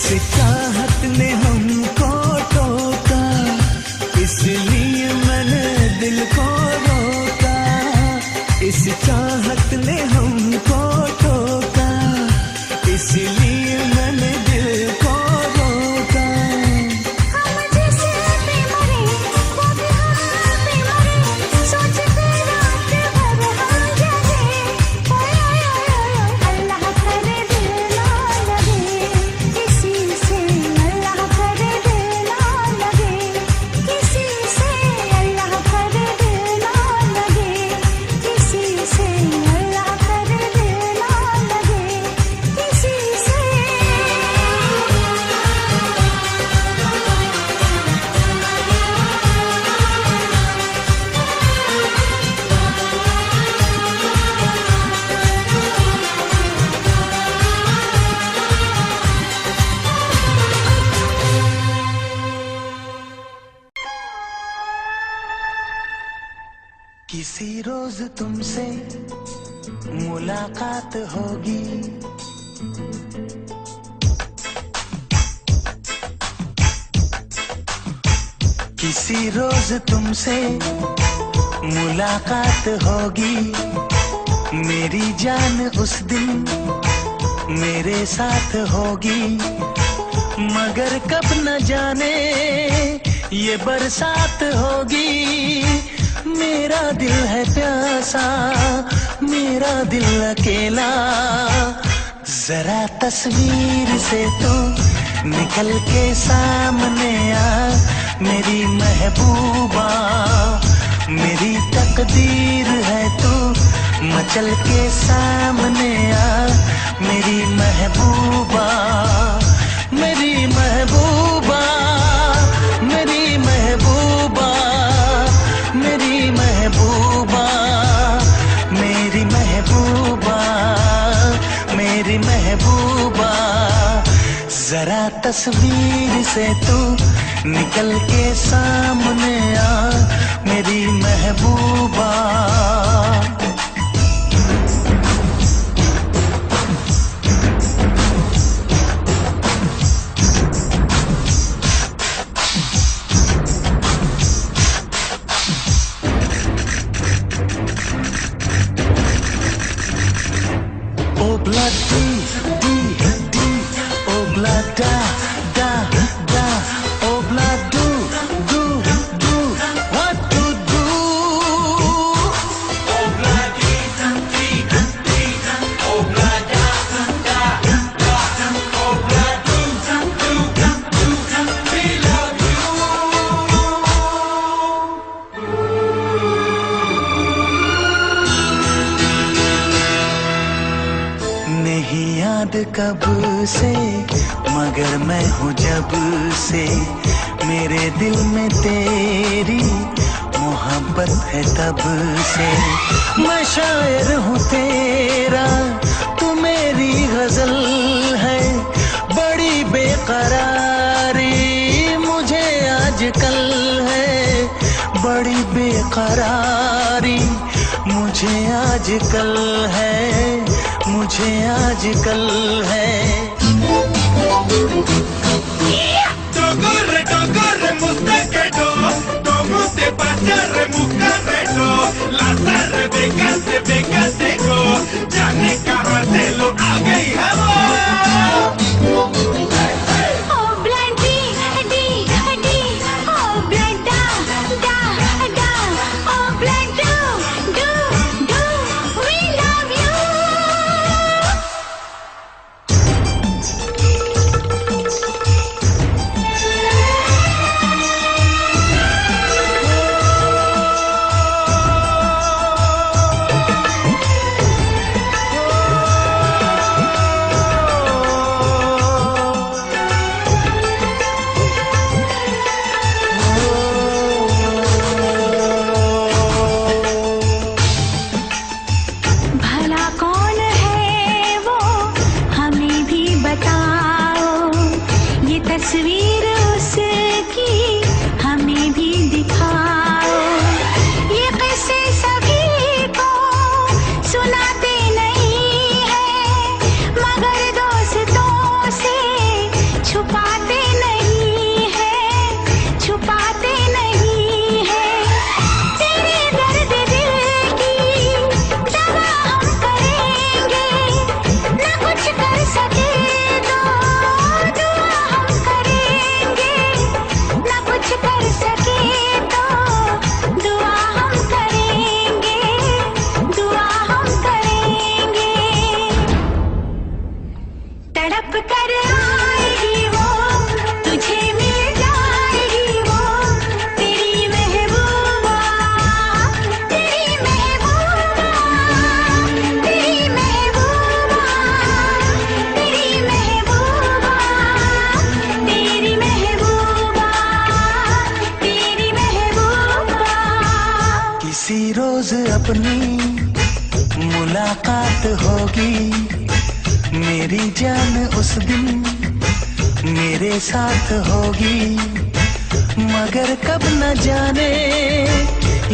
चाहत ने हमको टोका, इसलिए मैंने दिल को रोका। इस चाहत ने हमको टोका, इसलिए मैंने दिल को रोका। हम जैसे बेमरे वो भी हम बेमरे, सोचते रात भर हम जगे। ओए ओए ओए अल्लाह करे दिल ना लगे किसी से, अल्लाह करे दिल ना लगे किसी से, अल्लाह करे दिल ना लगे किसी से, अल्लाह करे दिल ना लगे किसी से। किसी रोज तुमसे मुलाकात होगी, किसी रोज तुमसे मुलाकात होगी। मेरी जान उस दिन मेरे साथ होगी, मगर कब न जाने ये बरसात होगी। मेरा दिल है प्यासा, मेरा दिल अकेला, जरा तस्वीर से तू निकल के सामने आ मेरी महबूबा। मेरी तकदीर है तू मचल के सामने आ मेरी महबूबा। मेरी महबूबा, मेरी महबूबा, मेरी महबूबा, मेरी महबूबा, मेरी महबूबा। जरा तस्वीर से तू निकल के सामने आ मेरी महबूबा। Obla di, obla da, obla do, what to do? Obla di, obla da, obla do, we love you. नहीं याद कब से मगर मैं हूँ जब से, मेरे दिल में तेरी मोहब्बत है तब से। मैं शायर हूँ तेरा, तू मेरी गजल है। बड़ी बेकरारी मुझे आजकल है, बड़ी बेकरारी मुझे आजकल है, मुझे आजकल है। Dogorre, dogorre, mustequedo, domuste paterre, mucarredo, la terre becate go, jane carratelo, agay hamo. Oh bloody, oh blood da, oh blood do, we love you. भला कौन है वो हमें भी बताओ, ये तस्वीर उसकी हमें भी दिखाओ। ये किस्से सभी को सुनाते नहीं है, मगर दोस्तों से छुप तड़प कर आएगी वो, तुझे मिल जाएगी वो, तेरी महबूबा, तेरी महबूबा, तेरी महबूबा, तेरी महबूबा, तेरी महबूबा, तेरी महबूबा। किसी रोज अपनी मुलाकात होगी, मेरी जान उस दिन मेरे साथ होगी, मगर कब न जाने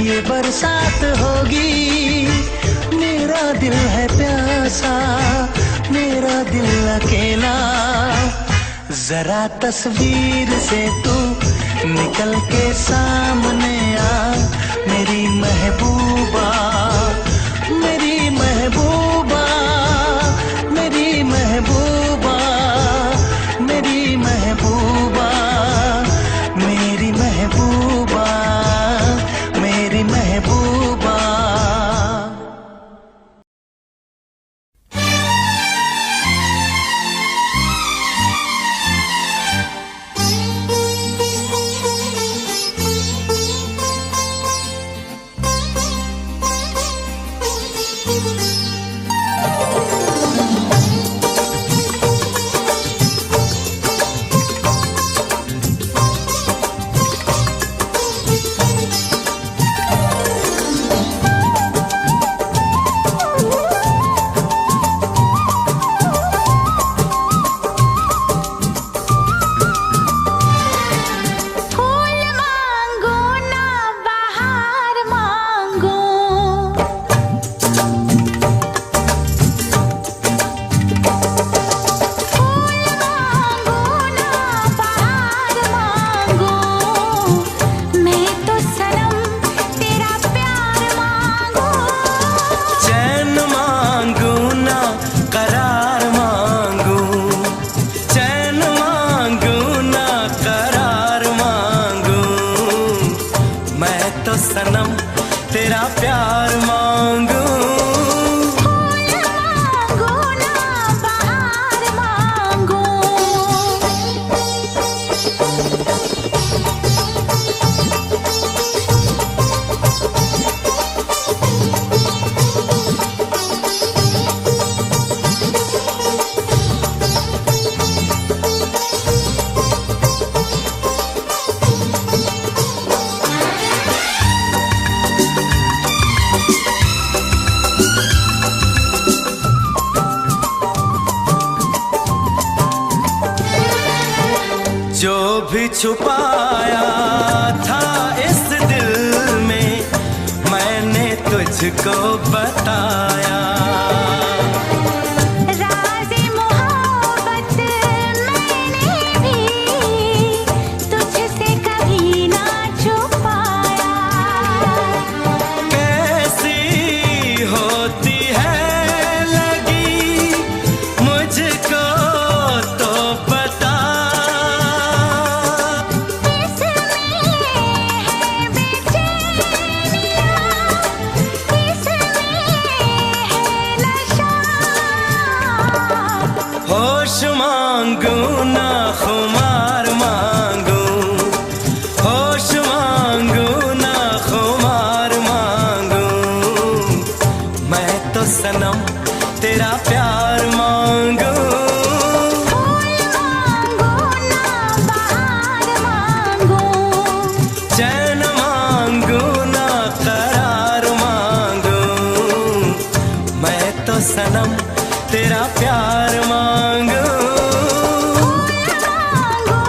ये बरसात होगी। मेरा दिल है प्यासा, मेरा दिल अकेला, जरा तस्वीर से तू निकल के सामने आ, मेरी महबूबा, मेरी महबूबा, मेरी महबूबा, मेरी महबूबा, मेरी महबूबा, मेरी महबूबा। फूल मांगो ना बहार मांगो, फूल मांगो ना बहार मांगो, मैं तो सनम तेरा प्यार मांगू। चैन मांगू ना करार मांगू, चैन मांगू ना करार मांगू, मैं तो सनम तेरा प्यार मांगू। फूल मांगो ना बहार मांगो, जो भी छुपाया था इस दिल में, मैंने तुझको बताया। राज़े मोहब्बत मैंने भी तुझसे कभी ना छुपाया। कैसी होती है लगी मुझको तो बता, होश मांगू ना खुमार मांगू, होश मांगू ना खुमार मांगू, मैं तो सनम तेरा प्यार मांगू। फूल मांगो ना बहार मांगो, चैन मांगू ना करार मांगू, मैं तो सनम तेरा प्यार मांगू। फूल मांगो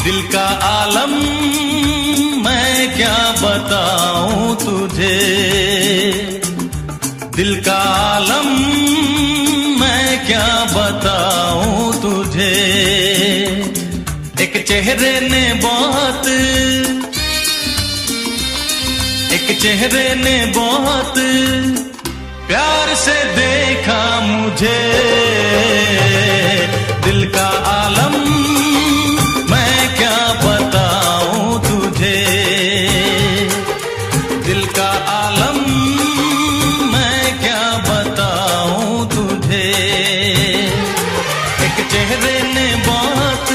दिल का आलम मैं क्या बताऊं तुझे, दिल का आलम मैं क्या बताऊं तुझे। एक चेहरे ने बहुत, एक चेहरे ने बहुत प्यार से देखा मुझे। दिल का आलम मैं क्या बताऊं तुझे, दिल का आलम मैं क्या बताऊं तुझे। एक चेहरे ने बहुत,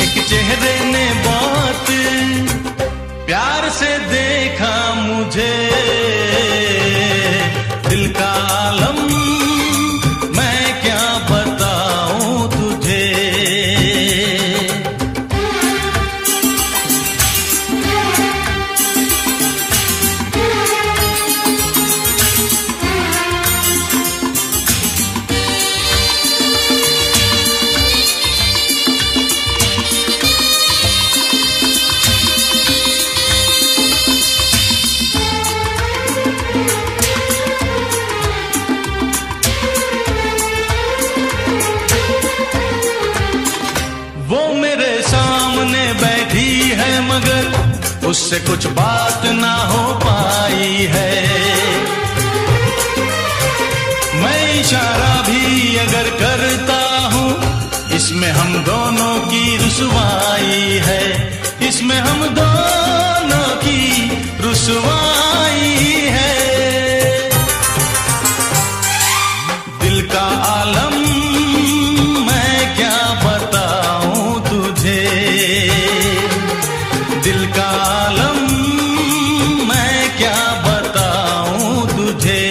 एक चेहरे ने बहुत प्यार से देखा मुझे। दिल का आलम मैं क्या बताऊं तुझे। वो मेरे सामने बैठी है मगर उससे कुछ बात ना हो पाई है। मैं इशारा भी अगर करता हूँ इसमें हम दोनों की रुसवाई है, इसमें हम दोनों की रुसवाई है। दिल का आलम मैं क्या बताऊं तुझे, दिल का आलम मैं क्या बताऊं तुझे।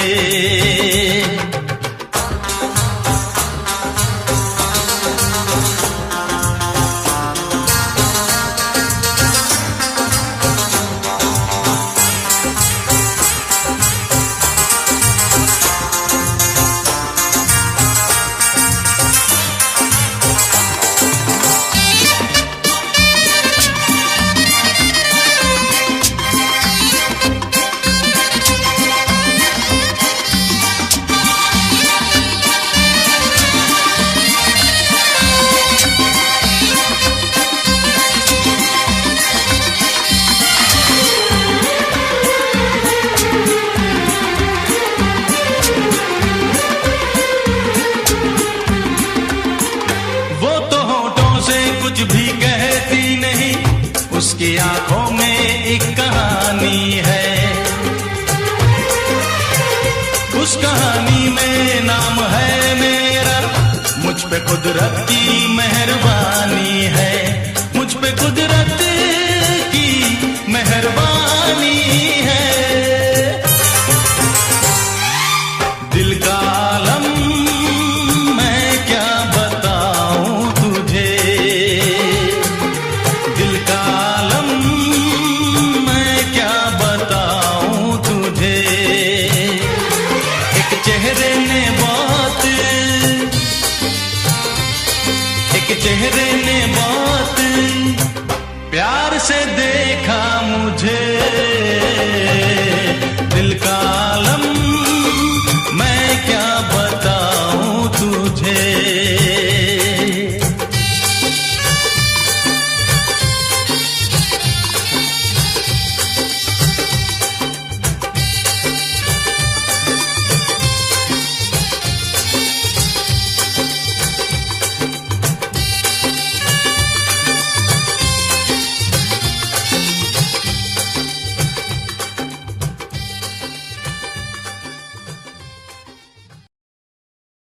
कुछ भी कहती नहीं, उसकी आंखों में एक कहानी है। उस कहानी में नाम है मेरा, मुझ पे कुदरत की मेहरबानी है, मुझ पे कुदरत की मेहरबानी है। दिल का आलम मैं क्या बताऊं तुझे, दिल का आलम मैं क्या बताऊं तुझे। एक चेहरे ने बहुत, एक चेहरे ने बहुत प्यार से देखा मुझे।